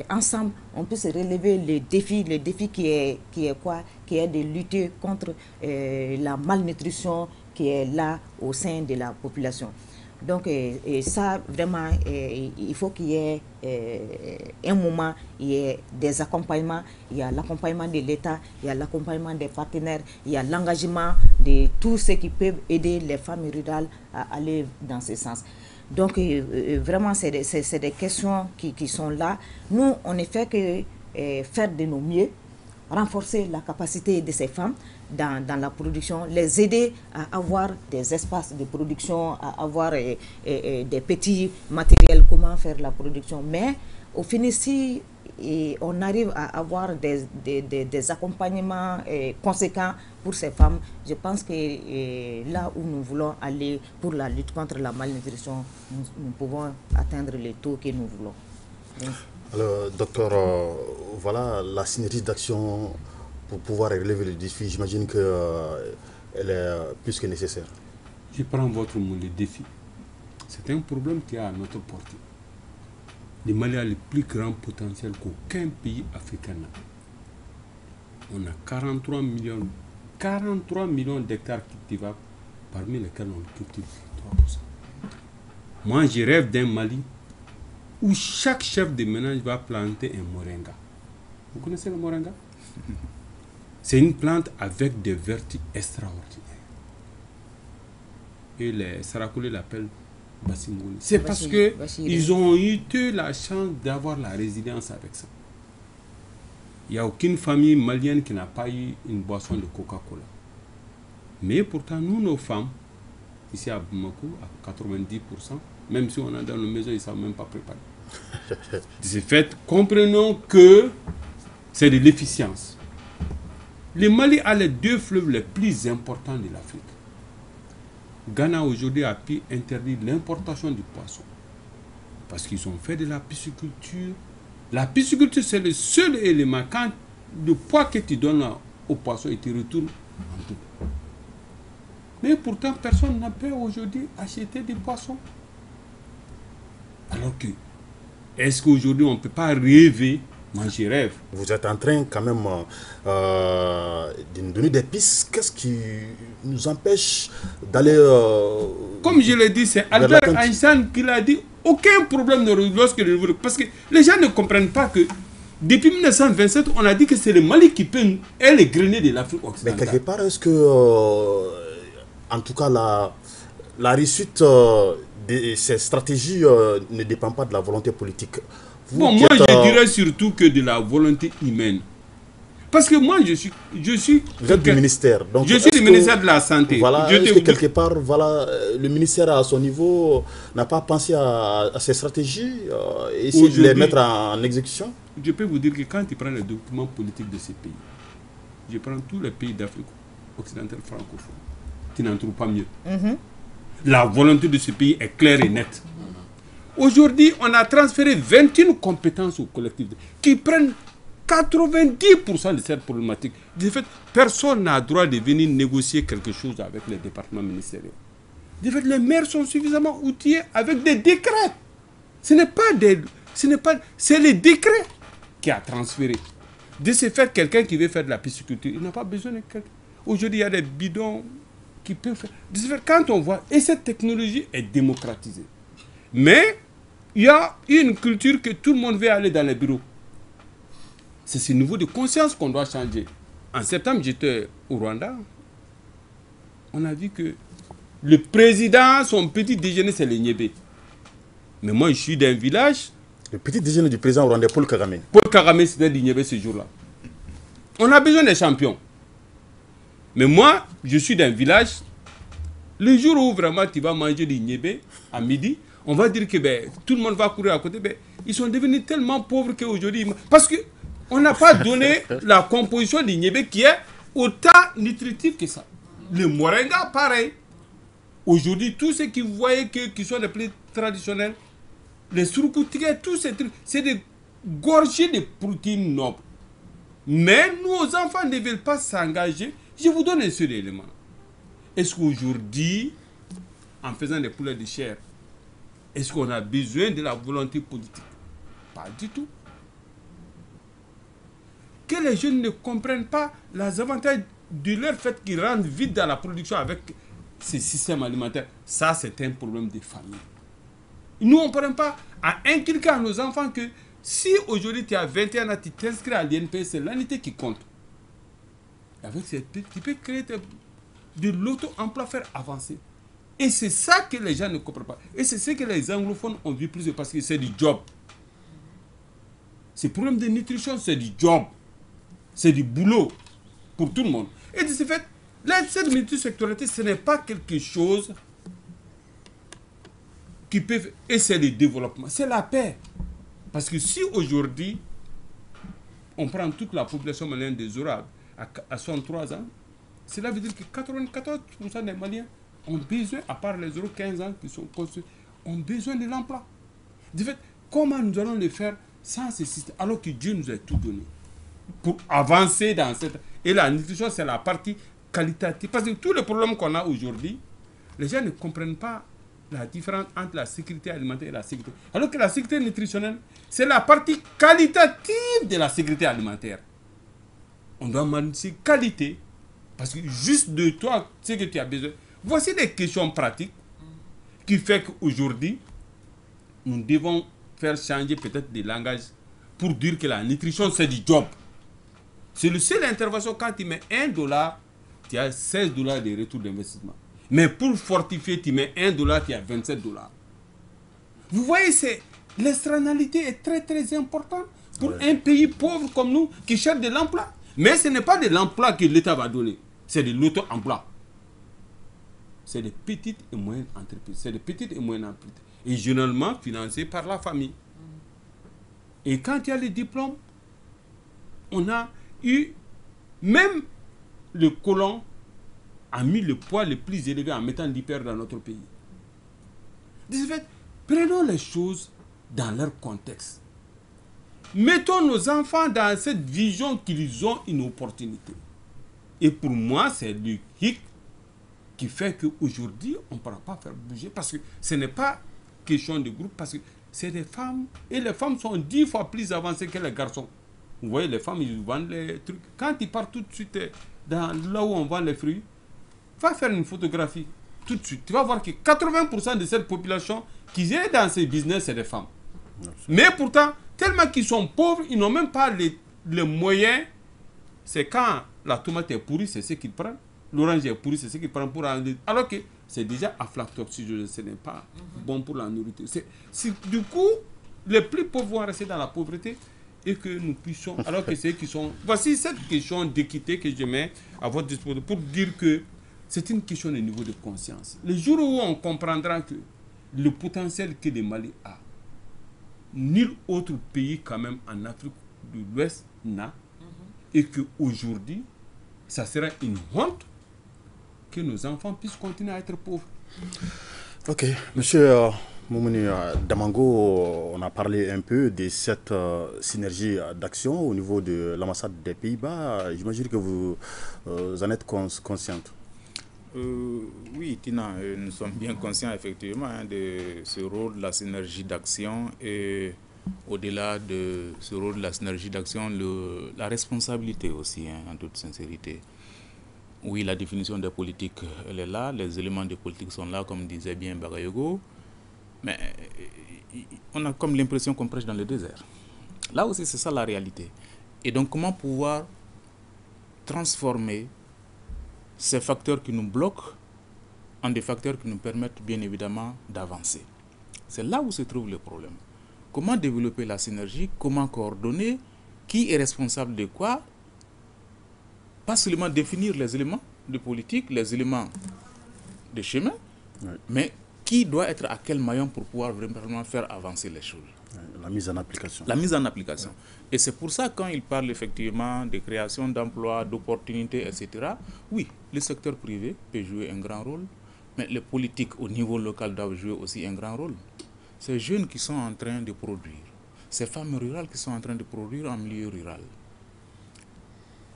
ensemble on puisse relever le défi qui est quoi, qui est de lutter contre la malnutrition qui est là au sein de la population. Donc et ça vraiment il faut qu'il y ait un moment, il y ait des accompagnements, il y a l'accompagnement de l'État, il y a l'accompagnement des partenaires, il y a l'engagement de tous ceux qui peuvent aider les femmes rurales à aller dans ce sens. Donc vraiment c'est des questions qui sont là. Nous on ne fait que faire de nos mieux, renforcer la capacité de ces femmes dans la production, les aider à avoir des espaces de production, à avoir des petits matériels, comment faire la production. Mais au final, si on arrive à avoir des accompagnements conséquents pour ces femmes, je pense que là où nous voulons aller pour la lutte contre la malnutrition, nous pouvons atteindre les taux que nous voulons. Donc, alors, docteur, voilà la synergie d'action pour pouvoir relever le défi, j'imagine qu'elle est plus que nécessaire. Je prends votre mot, le défi. C'est un problème qui est à notre portée. Le Mali a le plus grand potentiel qu'aucun pays africain n'a. On a 43 millions d'hectares cultivables, parmi lesquels on cultive 3%. Moi, je rêve d'un Mali où chaque chef de ménage va planter un moringa. Vous connaissez le moringa? C'est une plante avec des vertus extraordinaires. Et les Sarakoulés l'appellent Bassimgouni. C'est parce qu'ils ont eu la chance d'avoir la résilience avec ça. Il n'y a aucune famille malienne qui n'a pas eu une boisson de Coca-Cola. Mais pourtant, nous, nos femmes, ici à Bamako, à 90%, même si on est dans nos maisons, ils ne savent même pas préparer. De ce fait, comprenons que c'est de l'efficience. Le Mali a les 2 fleuves les plus importants de l'Afrique. Ghana aujourd'hui a pu interdire l'importation du poisson parce qu'ils ont fait de la pisciculture. La pisciculture, c'est le seul élément. Quand le poids que tu donnes au poisson, il te retourne en tout. Mais pourtant, personne n'a pu aujourd'hui acheter des poissons. Alors que, est-ce qu'aujourd'hui, on ne peut pas rêver? Moi, je rêve. Vous êtes en train quand même de nous donner des pistes. Qu'est-ce qui nous empêche d'aller... Comme je l'ai dit, c'est Albert Einstein qui l'a dit. Aucun problème lorsque le... Parce que les gens ne comprennent pas que depuis 1927, on a dit que c'est le Mali qui peut être le grenier de l'Afrique occidentale. Mais quelque part, est-ce que, en tout cas, la réussite de ces stratégies ne dépend pas de la volonté politique? Moi, je dirais surtout que de la volonté humaine. Parce que moi, je suis vous êtes du ministère. Donc je suis du ministère de la Santé. Voilà, est-ce que quelque part, voilà, le ministère à son niveau n'a pas pensé à ces stratégies et essayer de les mettre en exécution? Je peux vous dire que quand tu prends les documents politiques de ces pays, je prends tous les pays d'Afrique occidentale francophone, tu n'en trouves pas mieux. La volonté de ce pays est claire et nette. Aujourd'hui, on a transféré 21 compétences aux collectivités qui prennent 90% de cette problématique. De fait, personne n'a le droit de venir négocier quelque chose avec les départements ministériels. De fait, les maires sont suffisamment outillés avec des décrets. C'est les décrets qui a transféré. De ce fait, quelqu'un qui veut faire de la pisciculture, il n'a pas besoin de quelqu'un. Aujourd'hui, il y a des bidons qui peuvent faire. De ce fait, quand on voit, et cette technologie est démocratisée. Mais il y a une culture que tout le monde veut aller dans les bureaux. C'est ce niveau de conscience qu'on doit changer. En septembre, j'étais au Rwanda. On a vu que le président, son petit déjeuner, c'est le niébé. Mais moi, je suis d'un village. Le petit déjeuner du président rwandais, Paul Kagame. Paul Kagame, c'était du niébé ce jour-là. On a besoin des champions. Mais moi, je suis d'un village. Le jour où vraiment tu vas manger du niébé à midi, on va dire que tout le monde va courir à côté. Ils sont devenus tellement pauvres qu'aujourd'hui... Parce qu'on n'a pas donné la composition du niébé qui est autant nutritive que ça. Le moringa, pareil. Aujourd'hui, tous ceux qui voyaient qui sont les plus traditionnels, les surcoutiers, tous ces trucs, c'est des gorgées de protéines nobles. Mais nos enfants ne veulent pas s'engager. Je vous donne un seul élément. Est-ce qu'aujourd'hui, en faisant des poulets de chair, est-ce qu'on a besoin de la volonté politique? Pas du tout. Que les jeunes ne comprennent pas les avantages de leur fait qu'ils rendent vite dans la production avec ces systèmes alimentaires. Ça, c'est un problème de famille. Nous, on ne prend pas à inculquer à nos enfants que si aujourd'hui tu as 21 ans, tu t'inscris à l'INP, c'est l'année qui compte. Avec tu peux créer de l'auto-emploi, faire avancer. Et c'est ça que les gens ne comprennent pas. Et c'est ce que les anglophones ont vu plus parce que c'est du job. Ces problèmes de nutrition, c'est du job. C'est du boulot pour tout le monde. Et de ce fait, cette multisectorialité, ce n'est pas quelque chose qui peut... Et c'est le développement, c'est la paix. Parce que si aujourd'hui, on prend toute la population malienne des Zoras à 63 ans, cela veut dire que 94% des Maliens ont besoin, à part les 0,15 ans qui sont construits, ont besoin de l'emploi. De fait, comment nous allons le faire sans ce système, alors que Dieu nous a tout donné? pour avancer dans cette... Et la nutrition, c'est la partie qualitative. Parce que tous les problèmes qu'on a aujourd'hui, les gens ne comprennent pas la différence entre la sécurité alimentaire et la sécurité. Alors que la sécurité nutritionnelle, c'est la partie qualitative de la sécurité alimentaire. On doit manger qualité, parce que juste de toi, ce que tu as besoin. Voici des questions pratiques qui font qu'aujourd'hui, nous devons faire changer peut-être des langages pour dire que la nutrition, c'est du job. C'est le seul intervention. Quand tu mets $1, tu as $16 de retour d'investissement. Mais pour fortifier, tu mets $1, tu as $27. Vous voyez, l'externalité est très très importante pour un pays pauvre comme nous qui cherche de l'emploi. Mais ce n'est pas de l'emploi que l'État va donner, c'est de l'auto-emploi. C'est des petites et moyennes entreprises. C'est des petites et moyennes entreprises. Et généralement financées par la famille. Et quand il y a les diplômes, on a eu, même le colon a mis le poids le plus élevé en mettant l'hyper dans notre pays. De ce fait, prenons les choses dans leur contexte. Mettons nos enfants dans cette vision qu'ils ont une opportunité. Et pour moi, c'est le hic qui fait qu'aujourd'hui, on ne pourra pas faire bouger. Parce que ce n'est pas question de groupe, parce que c'est des femmes. Et les femmes sont 10 fois plus avancées que les garçons. Vous voyez, les femmes, ils vendent les trucs. Quand ils partent tout de suite dans là où on vend les fruits, va faire une photographie tout de suite. Tu vas voir que 80% de cette population qui est dans ces business, c'est des femmes. Mais pourtant, tellement qu'ils sont pauvres, ils n'ont même pas les moyens. C'est quand la tomate est pourrie, c'est ce qu'ils prennent. L'orange est pourri, c'est ce qu'ils prennent pour... Alors que c'est déjà aflatoxine, ce n'est pas bon pour la nourriture. Du coup, les plus pauvres vont rester dans la pauvreté et que nous puissions... Alors que c'est qui sont... Voici cette question d'équité que je mets à votre disposition pour dire que c'est une question de niveau de conscience. Le jour où on comprendra que le potentiel que le Mali a, nul autre pays quand même en Afrique de l'Ouest n'a, et qu'aujourd'hui, ça sera une honte que nos enfants puissent continuer à être pauvres. Ok, monsieur Moumouni Damango, on a parlé un peu de cette synergie d'action au niveau de l'ambassade des Pays-Bas. J'imagine que vous en êtes consciente. Oui, Tina, nous sommes bien conscients effectivement de ce rôle de la synergie d'action et au-delà de ce rôle de la synergie d'action, la responsabilité aussi, en toute sincérité. Oui, la définition des politiques, elle est là, les éléments de politique sont là, comme disait bien Bagayogo, mais on a comme l'impression qu'on prêche dans le désert. Là aussi, c'est ça la réalité. Et donc, comment pouvoir transformer ces facteurs qui nous bloquent en des facteurs qui nous permettent bien évidemment d'avancer. C'est là où se trouve le problème. Comment développer la synergie, comment coordonner, qui est responsable de quoi, pas seulement définir les éléments de politique, les éléments de chemin, mais qui doit être à quel maillon pour pouvoir vraiment faire avancer les choses. La mise en application. La mise en application. Et c'est pour ça, quand il parle effectivement de création d'emplois, d'opportunités, etc., oui, le secteur privé peut jouer un grand rôle, mais les politiques au niveau local doivent jouer aussi un grand rôle. Ces jeunes qui sont en train de produire, ces femmes rurales qui sont en train de produire en milieu rural,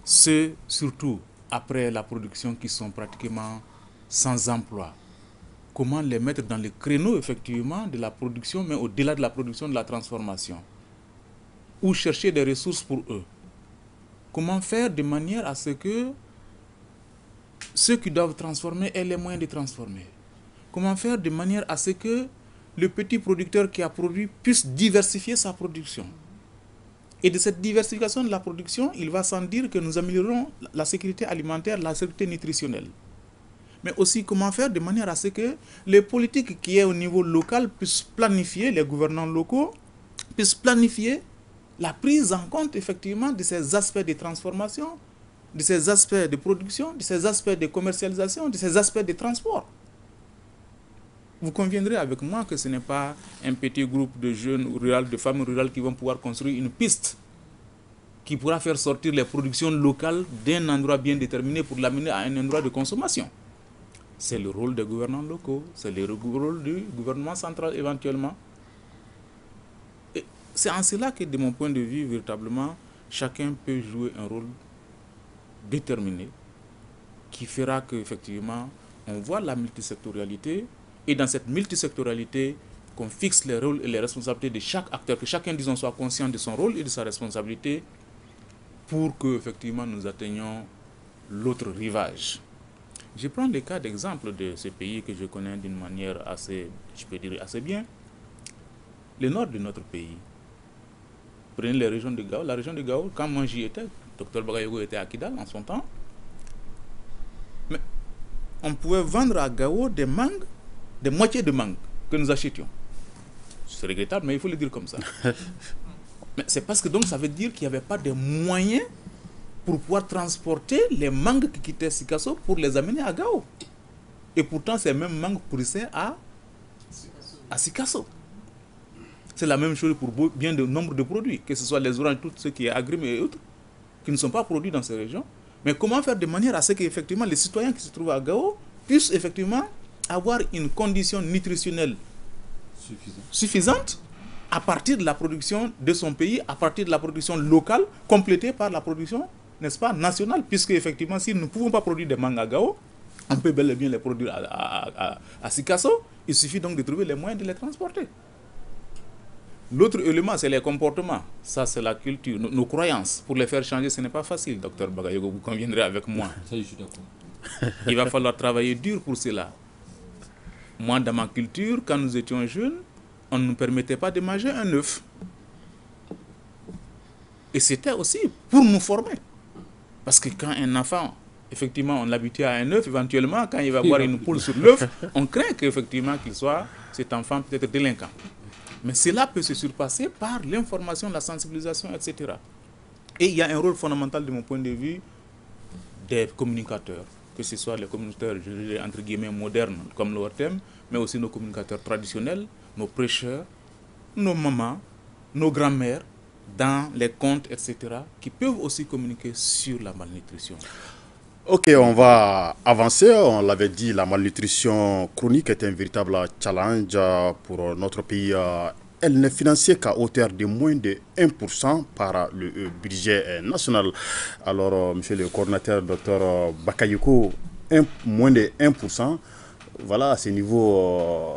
ceux, surtout après la production, qui sont pratiquement sans emploi, comment les mettre dans le créneau effectivement de la production, mais au-delà de la production, de la transformation, ou chercher des ressources pour eux. Comment faire de manière à ce que ceux qui doivent transformer aient les moyens de transformer. Comment faire de manière à ce que le petit producteur qui a produit puisse diversifier sa production. Et de cette diversification de la production, il va sans dire que nous améliorons la sécurité alimentaire, la sécurité nutritionnelle. Mais aussi comment faire de manière à ce que les politiques qui sont au niveau local puissent planifier, les gouvernants locaux puissent planifier la prise en compte effectivement de ces aspects de transformation, de ces aspects de production, de ces aspects de commercialisation, de ces aspects de transport. Vous conviendrez avec moi que ce n'est pas un petit groupe de jeunes ruraux, de femmes rurales qui vont pouvoir construire une piste qui pourra faire sortir les productions locales d'un endroit bien déterminé pour l'amener à un endroit de consommation. C'est le rôle des gouvernants locaux, c'est le rôle du gouvernement central éventuellement. Et c'est en cela que, de mon point de vue, véritablement, chacun peut jouer un rôle déterminé qui fera qu'effectivement, on voit la multisectorialité et dans cette multisectorialité, qu'on fixe les rôles et les responsabilités de chaque acteur, que chacun, disons, soit conscient de son rôle et de sa responsabilité pour que, effectivement, nous atteignions l'autre rivage. Je prends le cas d'exemple de ce pays que je connais d'une manière assez, je peux dire, assez bien. Le nord de notre pays. Prenez les régions de Gao. La région de Gao, quand moi j'y étais, Dr Bagayogo était à Kidal en son temps. Mais on pouvait vendre à Gao des mangues, des moitiés de mangues que nous achetions. C'est regrettable, mais il faut le dire comme ça. Mais c'est parce que donc ça veut dire qu'il n'y avait pas de moyens pour pouvoir transporter les mangues qui quittaient Sikasso pour les amener à Gao. Et pourtant, ces mêmes mangues pourrissaient à Sikasso. C'est la même chose pour bien de nombre de produits, que ce soit les oranges, tout ce qui est agrumes et autres, qui ne sont pas produits dans ces régions. Mais comment faire de manière à ce qu'effectivement les citoyens qui se trouvent à Gao puissent effectivement avoir une condition nutritionnelle suffisante à partir de la production de son pays, à partir de la production locale, complétée par la production, n'est-ce pas, nationale, puisque effectivement, si nous ne pouvons pas produire des mangues à Gao, on peut bel et bien les produire à Sikasso. Il suffit donc de trouver les moyens de les transporter. L'autre élément, c'est les comportements. Ça, c'est la culture, nos croyances. Pour les faire changer, ce n'est pas facile, docteur Bagayogo, vous conviendrez avec moi. Ça, je suis d'accord. Il va falloir travailler dur pour cela. Moi, dans ma culture, quand nous étions jeunes, on ne nous permettait pas de manger un œuf. Et c'était aussi pour nous former. Parce que quand un enfant, effectivement, on l'habitue à un œuf, éventuellement, quand il va boire une poule sur l'œuf, on craint qu'effectivement, qu'il soit, cet enfant peut-être délinquant. Mais cela peut se surpasser par l'information, la sensibilisation, etc. Et il y a un rôle fondamental, de mon point de vue, des communicateurs. Que ce soit les communicateurs, je dirais, entre guillemets, modernes, comme l'ORTM, mais aussi nos communicateurs traditionnels, nos prêcheurs, nos mamans, nos grands-mères, dans les contes, etc., qui peuvent aussi communiquer sur la malnutrition. Ok, on va avancer. On l'avait dit, la malnutrition chronique est un véritable challenge pour notre pays. Elle n'est financée qu'à hauteur de moins de 1% par le budget national. Alors, monsieur le coordinateur, docteur Bakayoko, moins de 1%, voilà, à ce niveau,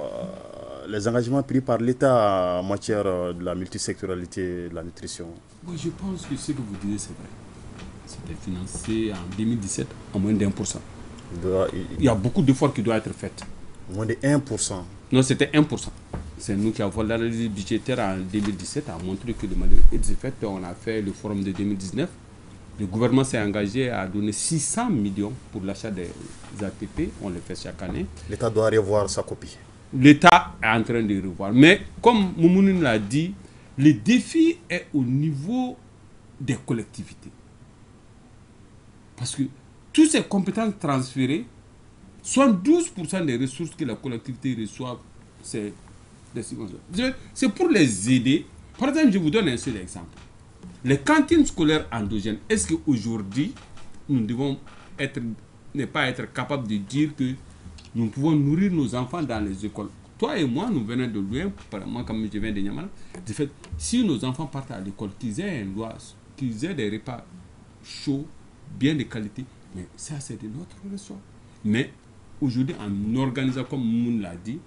les engagements pris par l'État en matière de la multisectorialité de la nutrition. Oui, je pense que ce que vous disiez, c'est vrai. C'était financé en 2017 à moins de 1%. Il y a beaucoup d'efforts qui doivent être faits. Moins de 1%. Non, c'était 1%. C'est nous qui avons l'analyse budgétaire en 2017 a montré que de manière faite, on a fait le forum de 2019. Le gouvernement s'est engagé à donner 600 millions pour l'achat des ATP. On le fait chaque année. L'État doit revoir sa copie. L'État est en train de revoir. Mais comme Moumouni l'a dit, le défi est au niveau des collectivités. Parce que toutes ces compétences transférées, 72% des ressources que la collectivité reçoit, c'est des subventions. C'est pour les aider. Par exemple, je vous donne un seul exemple. Les cantines scolaires endogènes, est-ce qu'aujourd'hui, nous devons ne pas être capables de dire que nous pouvons nourrir nos enfants dans les écoles? Toi et moi, nous venons de loin, moi comme je viens de Niamey, de fait, si nos enfants partent à l'école, qu'ils aient des repas chauds, bien de qualité, mais ça c'est de notre ressort. Mais aujourd'hui, en organisant, comme Moun l'a dit,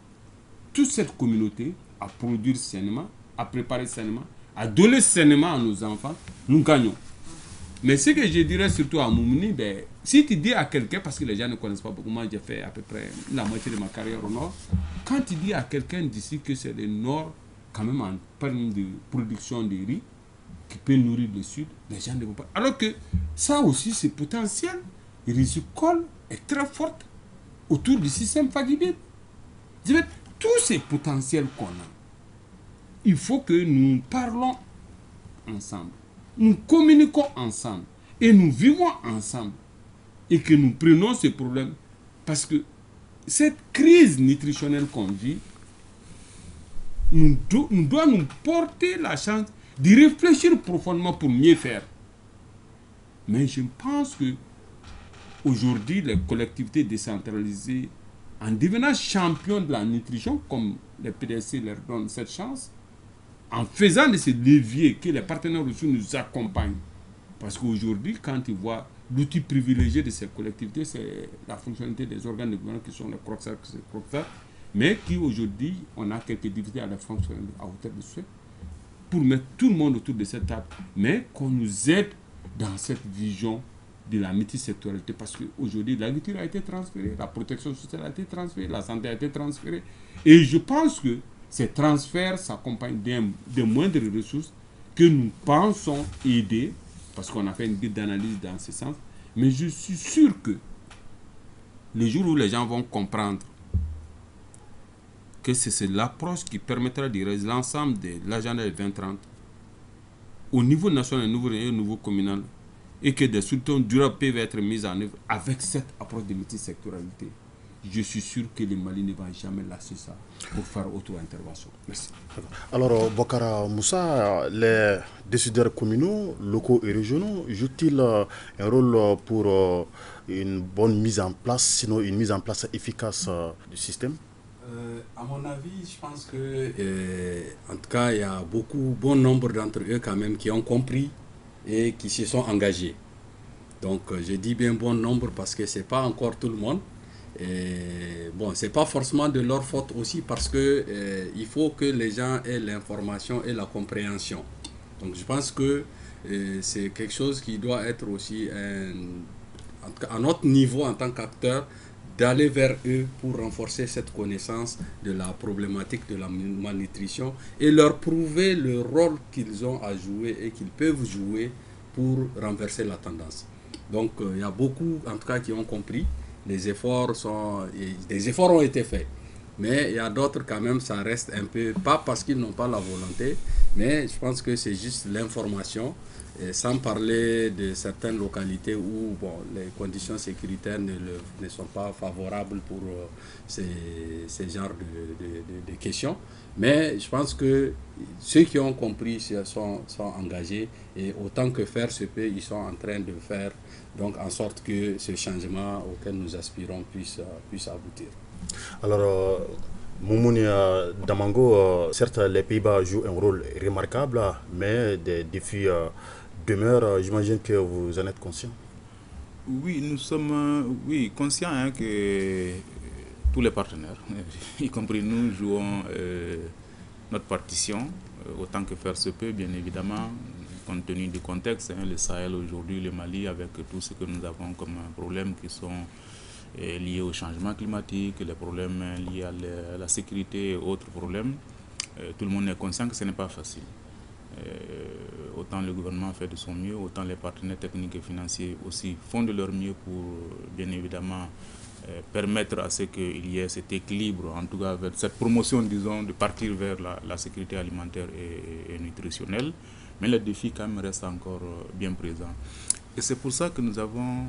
toute cette communauté à produire sainement, à préparer sainement, à donner sainement à nos enfants, nous gagnons. Mais ce que je dirais surtout à Moumouni, si tu dis à quelqu'un, parce que les gens ne connaissent pas beaucoup, moi j'ai fait à peu près la moitié de ma carrière au Nord, quand tu dis à quelqu'un d'ici que c'est le Nord, quand même en termes de production de riz, qui peut nourrir le Sud, les gens ne vont pas. Alors que ça aussi, c'est potentiel. Le risicole est très fort autour du système Fagidé. Tous ces potentiels qu'on a, il faut que nous parlons ensemble, nous communiquons ensemble et nous vivons ensemble et que nous prenons ces problèmes. Parce que cette crise nutritionnelle qu'on vit nous doit nous porter la chance d'y réfléchir profondément pour mieux faire. Mais je pense que aujourd'hui, les collectivités décentralisées, en devenant champions de la nutrition, comme les PDC leur donnent cette chance, en faisant de ces leviers que les partenaires ressources nous accompagnent Parce qu'aujourd'hui, quand ils voient l'outil privilégié de ces collectivités, c'est la fonctionnalité des organes de gouvernement qui sont les proxacs, mais qui aujourd'hui, on a quelques difficultés à les fonctionner à hauteur de souhait, pour mettre tout le monde autour de cette table, mais qu'on nous aide dans cette vision de la multisectorialité, parce qu'aujourd'hui, l'agriculture a été transférée, la protection sociale a été transférée, la santé a été transférée, et je pense que ces transferts s'accompagnent de moindres ressources que nous pensons aider, parce qu'on a fait une guide d'analyse dans ce sens, mais je suis sûr que le jour où les gens vont comprendre que c'est l'approche qui permettra de réaliser l'ensemble de l'agenda 2030 au niveau national, au niveau communal, et que des solutions durables peuvent être mises en œuvre avec cette approche de multisectorialité, je suis sûr que le Mali ne va jamais lâcher ça pour faire auto-intervention. Merci. Alors, Bokara Moussa, les décideurs communaux, locaux et régionaux jouent-ils un rôle pour une bonne mise en place, sinon une mise en place efficace du système? À mon avis, je pense que, en tout cas, il y a bon nombre d'entre eux quand même qui ont compris et qui se sont engagés. Donc, je dis bien bon nombre parce que ce n'est pas encore tout le monde. Et bon, ce n'est pas forcément de leur faute aussi parce que il faut que les gens aient l'information et la compréhension. Donc, je pense que c'est quelque chose qui doit être aussi, en tout cas, à notre niveau en tant qu'acteur, d'aller vers eux pour renforcer cette connaissance de la problématique de la malnutrition et leur prouver le rôle qu'ils ont à jouer et qu'ils peuvent jouer pour renverser la tendance. Donc il y a beaucoup en tout cas qui ont compris, des efforts ont été faits, mais il y a d'autres quand même, ça reste un peu, pas parce qu'ils n'ont pas la volonté, mais je pense que c'est juste l'information. Et sans parler de certaines localités où les conditions sécuritaires ne sont pas favorables pour ces genres de questions. Mais je pense que ceux qui ont compris sont engagés et autant que faire se peut, ils sont en train de faire donc, en sorte que ce changement auquel nous aspirons puisse aboutir. Alors, Moumouni Damango, certes les Pays-Bas jouent un rôle remarquable, mais des défis demeure, j'imagine que vous en êtes conscient. Oui, nous sommes conscients que tous les partenaires, y compris nous, jouons notre partition autant que faire se peut, bien évidemment, compte tenu du contexte, le Sahel aujourd'hui, le Mali, avec tout ce que nous avons comme problèmes qui sont liés au changement climatique, les problèmes liés à la sécurité et autres problèmes. Tout le monde est conscient que ce n'est pas facile. Autant le gouvernement fait de son mieux, autant les partenaires techniques et financiers aussi font de leur mieux pour bien évidemment permettre à ce qu'il y ait cet équilibre, en tout cas vers cette promotion, disons, de partir vers la sécurité alimentaire et nutritionnelle, mais le défi quand même reste encore bien présent. Et c'est pour ça que nous avons,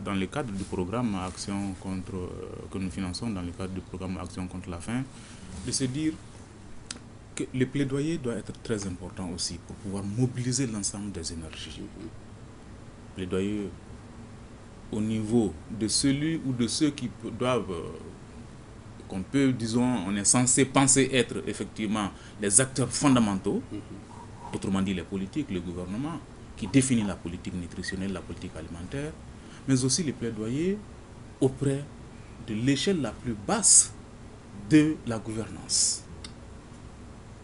dans le cadre du programme Action que nous finançons dans le cadre du programme Action contre la faim, de se dire que le plaidoyer doit être très important aussi pour pouvoir mobiliser l'ensemble des énergies. Plaidoyer au niveau de celui ou de ceux qui doivent, qu'on peut, disons, on est censé penser être effectivement les acteurs fondamentaux, autrement dit les politiques, le gouvernement, qui définit la politique nutritionnelle, la politique alimentaire, mais aussi les plaidoyers auprès de l'échelle la plus basse de la gouvernance.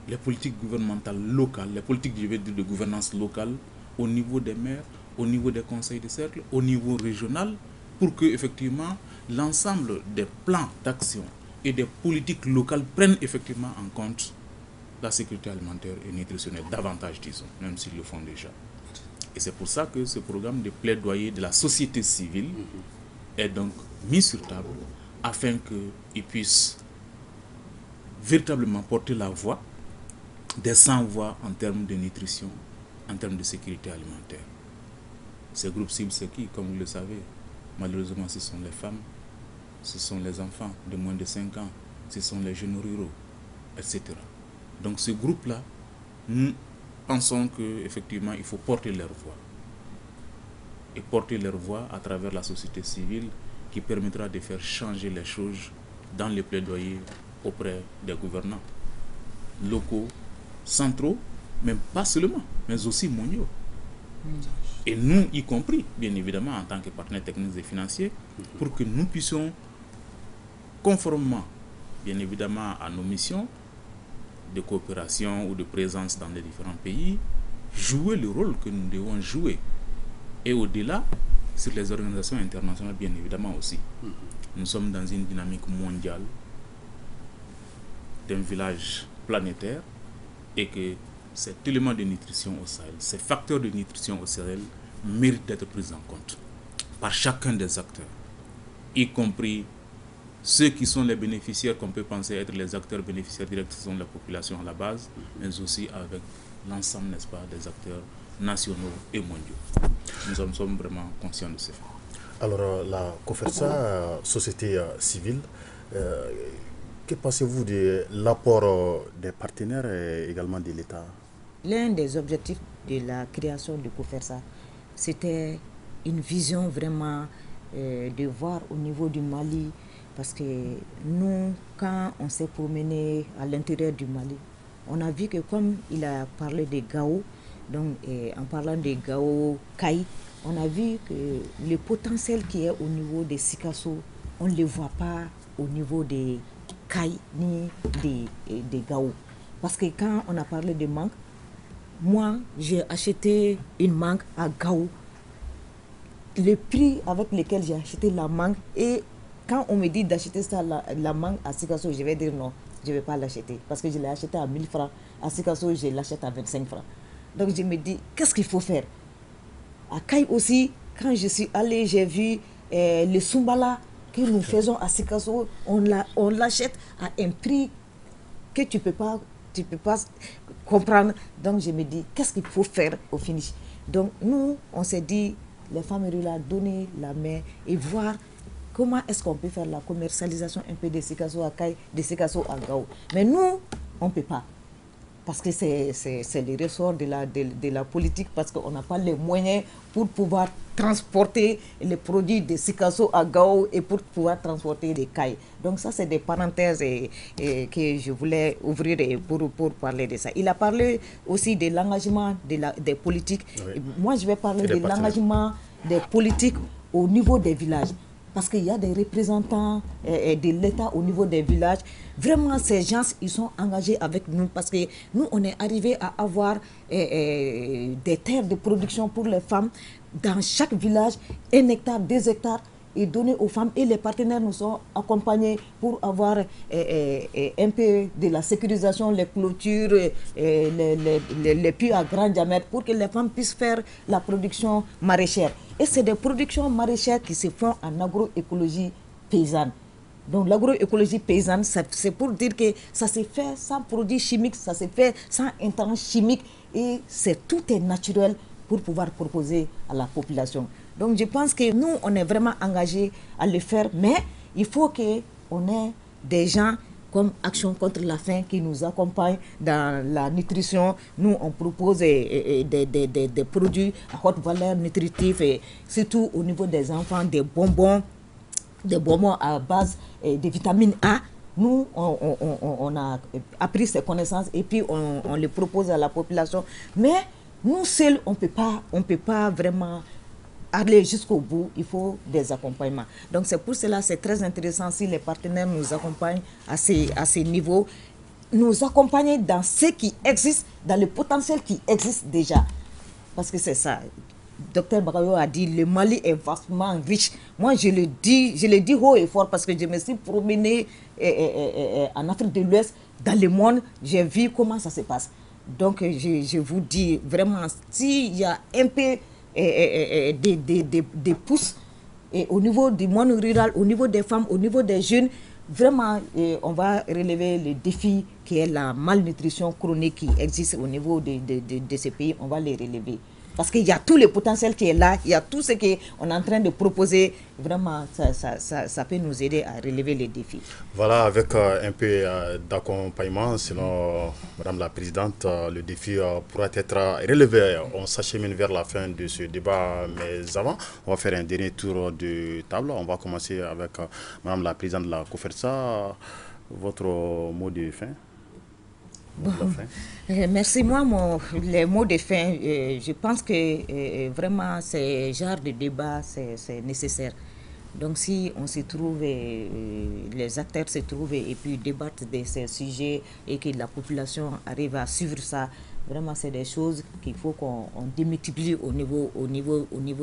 Les politiques gouvernementales locales, les politiques, je vais dire, de gouvernance locale, au niveau des maires, au niveau des conseils de cercle, au niveau régional, pour que effectivement l'ensemble des plans d'action et des politiques locales prennent effectivement en compte la sécurité alimentaire et nutritionnelle, davantage disons, même s'ils le font déjà. Et c'est pour ça que ce programme de plaidoyer de la société civile est donc mis sur table afin qu'ils puissent véritablement porter la voix des sans-voix en termes de nutrition, en termes de sécurité alimentaire. Ces groupes cibles, c'est qui, comme vous le savez? Malheureusement, ce sont les femmes, ce sont les enfants de moins de 5 ans, ce sont les jeunes ruraux, etc. Donc ce groupe-là, nous pensons qu'effectivement, il faut porter leur voix. Et porter leur voix à travers la société civile qui permettra de faire changer les choses dans les plaidoyers auprès des gouvernants locaux, centraux, même pas seulement, mais aussi mondiaux. Et nous, y compris, bien évidemment, en tant que partenaires techniques et financiers, pour que nous puissions, conformément, bien évidemment, à nos missions de coopération ou de présence dans les différents pays, jouer le rôle que nous devons jouer. Et au-delà, sur les organisations internationales, bien évidemment aussi. Nous sommes dans une dynamique mondiale d'un village planétaire et que cet élément de nutrition au Sahel, ces facteurs de nutrition au Sahel méritent d'être pris en compte par chacun des acteurs, y compris ceux qui sont les bénéficiaires qu'on peut penser être les acteurs bénéficiaires directs, qui sont la population à la base, mais aussi avec l'ensemble, n'est-ce pas, des acteurs nationaux et mondiaux. Nous en sommes vraiment conscients de ce fait. Alors, la COFERSA, société civile, que pensez-vous de l'apport des partenaires et également de l'État? L'un des objectifs de la création de COFERSA, c'était une vision vraiment de voir au niveau du Mali, parce que nous, quand on s'est promené à l'intérieur du Mali, on a vu que comme il a parlé de Gao, donc en parlant de Gao, Kai, on a vu que le potentiel qui est au niveau des Sikasso, on ne le voit pas au niveau des Kai ni des Gao. Parce que quand on a parlé de mangue, moi, j'ai acheté une mangue à Gao. Le prix avec lequel j'ai acheté la mangue, et quand on me dit d'acheter ça, la mangue à Sikasso, je vais dire non, je ne vais pas l'acheter. Parce que je l'ai acheté à 1000 francs. À Sikasso, je l'achète à 25 francs. Donc je me dis, qu'est-ce qu'il faut faire? À Kai aussi, quand je suis allée, j'ai vu le Sumbala que nous faisons à Sikasso, on l'achète à un prix que tu peux pas comprendre. Donc je me dis, qu'est-ce qu'il faut faire au finish? Donc nous, on s'est dit, les femmes rurales, donner la main et voir comment est-ce qu'on peut faire la commercialisation un peu de Sikasso à Kai, de Sikasso à Gao. Mais nous, on ne peut pas. Parce que c'est le ressort de la politique, parce qu'on n'a pas les moyens pour pouvoir transporter les produits de Sikasso à Gao et pour pouvoir transporter des Kai. Donc ça, c'est des parenthèses que je voulais ouvrir pour parler de ça. Il a parlé aussi de l'engagement des politiques. Oui. Moi, je vais parler de l'engagement des politiques au niveau des villages. Parce qu'il y a des représentants de l'État au niveau des villages. Vraiment, ces gens, ils sont engagés avec nous parce que nous, on est arrivé à avoir des terres de production pour les femmes. Dans chaque village, 1 hectare, 2 hectares est donné aux femmes et les partenaires nous sont accompagnés pour avoir un peu de la sécurisation, les clôtures, les puits à grand diamètre pour que les femmes puissent faire la production maraîchère. Et c'est des productions maraîchères qui se font en agroécologie paysanne. Donc l'agroécologie paysanne, c'est pour dire que ça se fait sans produits chimiques, ça se fait sans intrants chimiques et tout est naturel pour pouvoir proposer à la population. Donc je pense que nous, on est vraiment engagés à le faire, mais il faut qu'on ait des gens comme Action contre la faim qui nous accompagnent dans la nutrition. Nous, on propose des produits à haute valeur nutritive, et surtout au niveau des enfants, des bonbons à base de vitamine A. Nous, on a appris ces connaissances et puis on les propose à la population. Mais nous seuls, on peut pas vraiment aller jusqu'au bout, il faut des accompagnements. Donc c'est pour cela, c'est très intéressant si les partenaires nous accompagnent à ces niveaux, nous accompagner dans ce qui existe, dans le potentiel qui existe déjà. Parce que c'est ça. Dr Bagayo a dit, le Mali est vastement riche. Moi, je le dis haut et fort parce que je me suis promenée en Afrique de l'Ouest, dans le monde, j'ai vu comment ça se passe. Donc, je vous dis vraiment, s'il y a un peu des pousses et au niveau du monde rural, au niveau des femmes, au niveau des jeunes, vraiment on va relever le défi qui est la malnutrition chronique qui existe au niveau de ces pays, on va les relever. Parce qu'il y a tout le potentiel qui est là, il y a tout ce qu'on est en train de proposer. Vraiment, ça peut nous aider à relever les défis. Voilà, avec un peu d'accompagnement, selon Madame la Présidente, le défi pourra être relevé. On s'achemine vers la fin de ce débat, mais avant, on va faire un dernier tour de table. On va commencer avec Madame la Présidente de la COFERSA. Votre mot de fin? Bon, merci. Moi, les mots de fin, je pense que vraiment, ce genre de débat, c'est nécessaire. Donc, si on se trouve, les acteurs se trouvent et puis débattent de ces sujets et que la population arrive à suivre ça, vraiment, c'est des choses qu'il faut qu'on démultiplie au niveau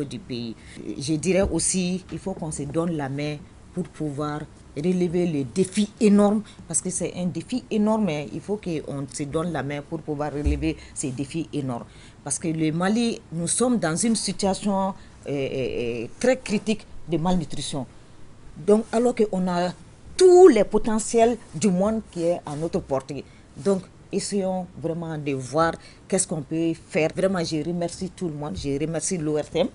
du pays. Je dirais aussi, il faut qu'on se donne la main pour pouvoir relever les défis énormes, parce que c'est un défi énorme. Il faut qu'on se donne la main pour pouvoir relever ces défis énormes. Parce que le Mali, nous sommes dans une situation très critique de malnutrition. Donc, alors qu'on a tous les potentiels du monde qui est à notre portée. Donc, essayons vraiment de voir qu'est-ce qu'on peut faire. Vraiment, je remercie tout le monde. Je remercie l'ORTM.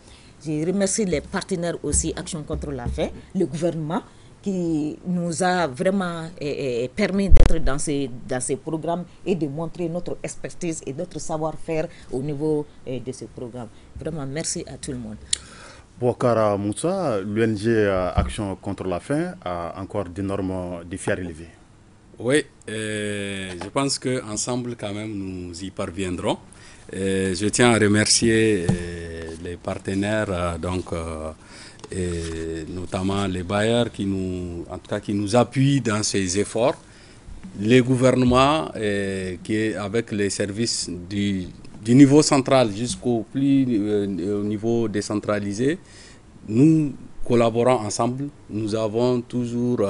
Je remercie les partenaires aussi, Action contre la faim, le gouvernement, qui nous a vraiment permis d'être dans ces programmes et de montrer notre expertise et notre savoir-faire au niveau de ce programme. Vraiment, merci à tout le monde. Bouakara Moussa, l'ONG Action contre la faim a encore d'énormes défis à relever. Oui, je pense qu'ensemble, quand même, nous y parviendrons. Je tiens à remercier les partenaires, et notamment les bailleurs qui nous appuient dans ces efforts, les gouvernements qui avec les services du niveau central jusqu'au au niveau décentralisé, nous collaborons ensemble. Nous avons toujours,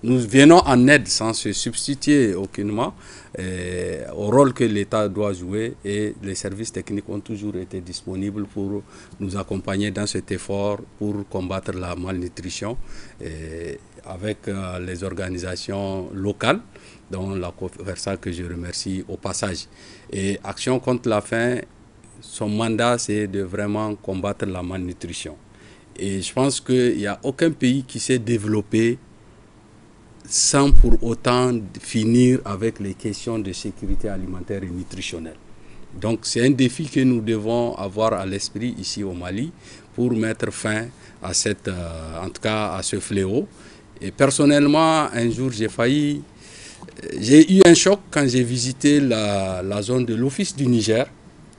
nous venons en aide sans se substituer aucunement au rôle que l'État doit jouer, et les services techniques ont toujours été disponibles pour nous accompagner dans cet effort pour combattre la malnutrition avec les organisations locales, dont la COFERSA que je remercie au passage. Et Action contre la faim, son mandat c'est de vraiment combattre la malnutrition. Et je pense qu'il n'y a aucun pays qui s'est développé sans pour autant finir avec les questions de sécurité alimentaire et nutritionnelle. Donc c'est un défi que nous devons avoir à l'esprit ici au Mali pour mettre fin à en tout cas à ce fléau. Et personnellement, un jour j'ai eu un choc quand j'ai visité la zone de l'Office du Niger.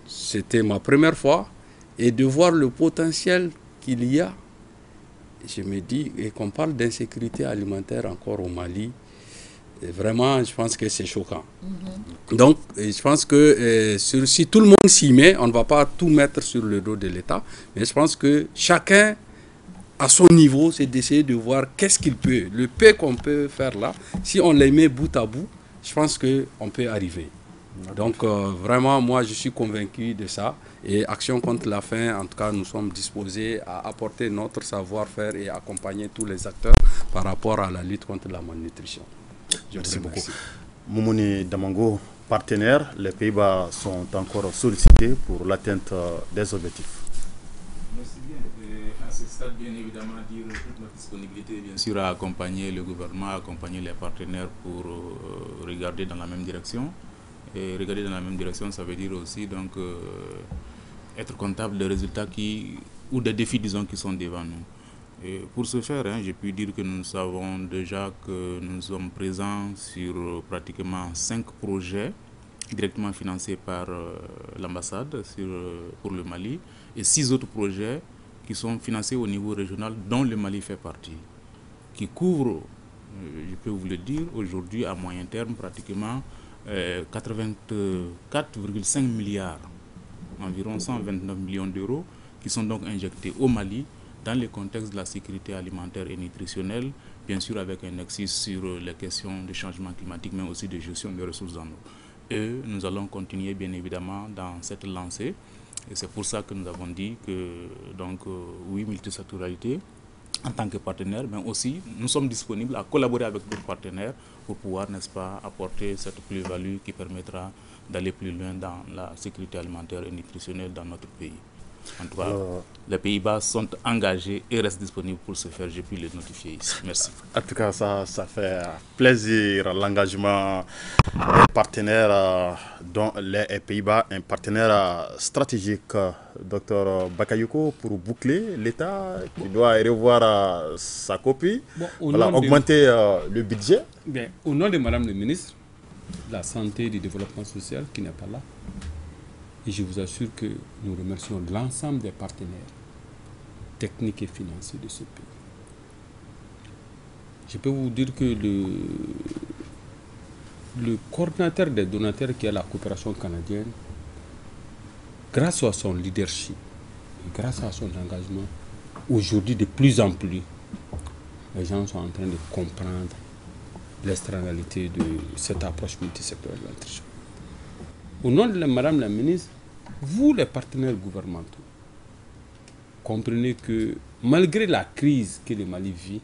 C'était ma première fois, et de voir le potentiel qu'il y a. Je me dis, et qu'on parle d'insécurité alimentaire encore au Mali, et vraiment, je pense que c'est choquant. Donc, je pense que si tout le monde s'y met, on ne va pas tout mettre sur le dos de l'État, mais je pense que chacun, à son niveau, c'est d'essayer de voir qu'est-ce qu'il peut, le peu qu'on peut faire là. Si on les met bout à bout, je pense qu'on peut arriver. Donc, vraiment, moi, je suis convaincu de ça. Et Action contre la faim, en tout cas, nous sommes disposés à apporter notre savoir-faire et accompagner tous les acteurs par rapport à la lutte contre la malnutrition. Merci beaucoup. Moumouni Damango, partenaires, les Pays-Bas sont encore sollicités pour l'atteinte des objectifs. Merci bien. À ce stade, bien évidemment, dire toute notre disponibilité, bien sûr, à accompagner le gouvernement, à accompagner les partenaires pour regarder dans la même direction. Et regarder dans la même direction, ça veut dire aussi donc être comptable des résultats ou des défis, disons, qui sont devant nous. Et pour ce faire, j'ai pu dire que nous savons déjà que nous sommes présents sur pratiquement 5 projets directement financés par l'ambassade pour le Mali, et 6 autres projets qui sont financés au niveau régional, dont le Mali fait partie, qui couvrent, je peux vous le dire, aujourd'hui à moyen terme, pratiquement 84,5 milliards, environ 129 millions d'euros, qui sont donc injectés au Mali dans le contexte de la sécurité alimentaire et nutritionnelle, bien sûr avec un nexus sur les questions de changement climatique, mais aussi de gestion des ressources en eau. Et nous allons continuer bien évidemment dans cette lancée, et c'est pour ça que nous avons dit que, donc, oui, multisectorialité en tant que partenaire, mais aussi nous sommes disponibles à collaborer avec d'autres partenaires pour pouvoir, n'est-ce pas, apporter cette plus-value qui permettra d'aller plus loin dans la sécurité alimentaire et nutritionnelle dans notre pays. En tout cas, les Pays-Bas sont engagés et restent disponibles pour ce faire. J'ai pu les notifier ici. Merci. En tout cas, ça fait plaisir, l'engagement des partenaires, dont les Pays-Bas, un partenaire stratégique. Docteur Bakayoko, pour boucler, l'État qui doit revoir sa copie, augmenter le budget. Bien, au nom de Madame le ministre, de la santé et du développement social qui n'est pas là. Et je vous assure que nous remercions l'ensemble des partenaires techniques et financiers de ce pays. Je peux vous dire que le coordinateur des donateurs qui est la coopération canadienne, grâce à son leadership et grâce à son engagement, aujourd'hui de plus en plus, les gens sont en train de comprendre l'externalité de cette approche multisectorielle de la nutrition. Au nom de Madame la ministre, vous les partenaires gouvernementaux, comprenez que malgré la crise que le Mali vit,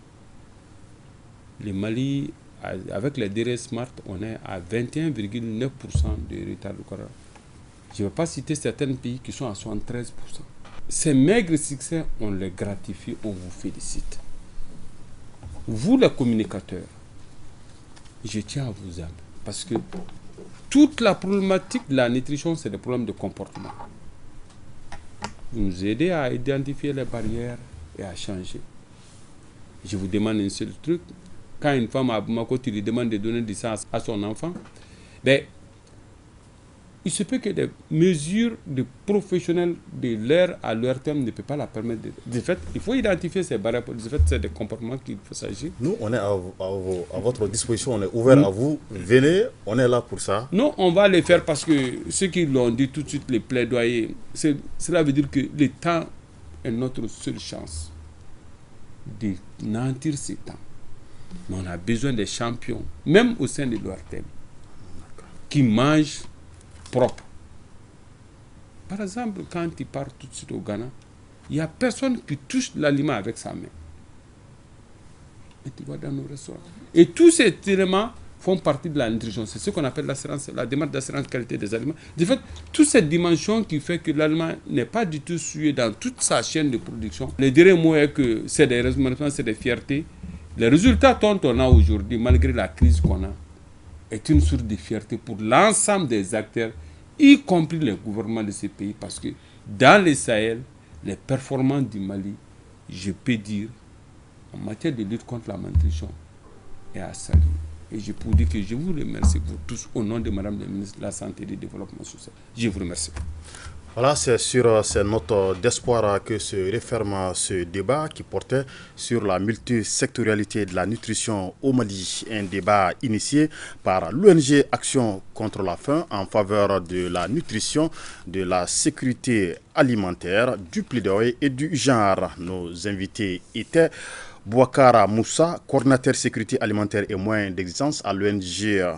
le Mali, avec les DRS Smart, on est à 21,9% de retard de croissance. Je ne vais pas citer certains pays qui sont à 73%. Ces maigres succès, on les gratifie, on vous félicite. Vous les communicateurs, je tiens à vous aider parce que toute la problématique de la nutrition, c'est des problèmes de comportement. Vous nous aidez à identifier les barrières et à changer. Je vous demande un seul truc. Quand une femme à Bamako, tu lui demandes de donner du sang à son enfant, ben, il se peut que des mesures de professionnels de l'air à leur terme ne peuvent pas la permettre. De fait, il faut identifier ces barrières. De fait, c'est des comportements qu'il faut s'agir. Nous, on est à votre disposition, on est ouvert à vous. Venez, on est là pour ça. Non, on va le faire parce que ceux qui l'ont dit tout de suite, les plaidoyers, cela veut dire que le temps est notre seule chance de nantir ce temps. Mais on a besoin des champions, même au sein de l'ORTM, qui mangent propre. Par exemple, quand tu pars tout de suite au Ghana, il n'y a personne qui touche l'aliment avec sa main. Et tu vas dans nos restaurants. Et tous ces éléments font partie de la nutrition. C'est ce qu'on appelle la démarche d'assurance qualité des aliments. De fait, toute cette dimension qui fait que l'aliment n'est pas du tout suivi dans toute sa chaîne de production. Le dernier mot est que c'est des responsabilités, c'est des fiertés. Les résultats dont on a aujourd'hui, malgré la crise qu'on a, est une source de fierté pour l'ensemble des acteurs, y compris les gouvernements de ces pays, parce que dans le Sahel, les performances du Mali, je peux dire, en matière de lutte contre la malnutrition, est à saluer. Et je peux dire que je vous remercie vous tous au nom de Madame la ministre de la Santé et du Développement social. Je vous remercie. Voilà, c'est sur ces notes d'espoir que se referme ce débat qui portait sur la multisectorialité de la nutrition au Mali. Un débat initié par l'ONG Action contre la faim en faveur de la nutrition, de la sécurité alimentaire, du plaidoyer et du genre. Nos invités étaient Bouakara Moussa, coordinateur sécurité alimentaire et moyens d'existence à l'ONG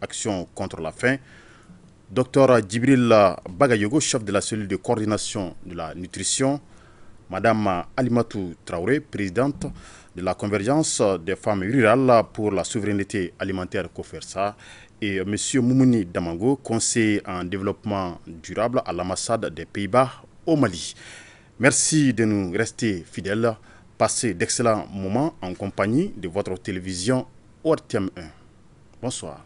Action contre la faim, Dr Djibril Bagayogo, chef de la cellule de coordination de la nutrition, Madame Alimatou Traoré, présidente de la convergence des femmes rurales pour la souveraineté alimentaire COFERSA, et M. Moumouni Damango, conseiller en développement durable à l'ambassade des Pays-Bas au Mali. Merci de nous rester fidèles. Passez d'excellents moments en compagnie de votre télévision ORTM 1. Bonsoir.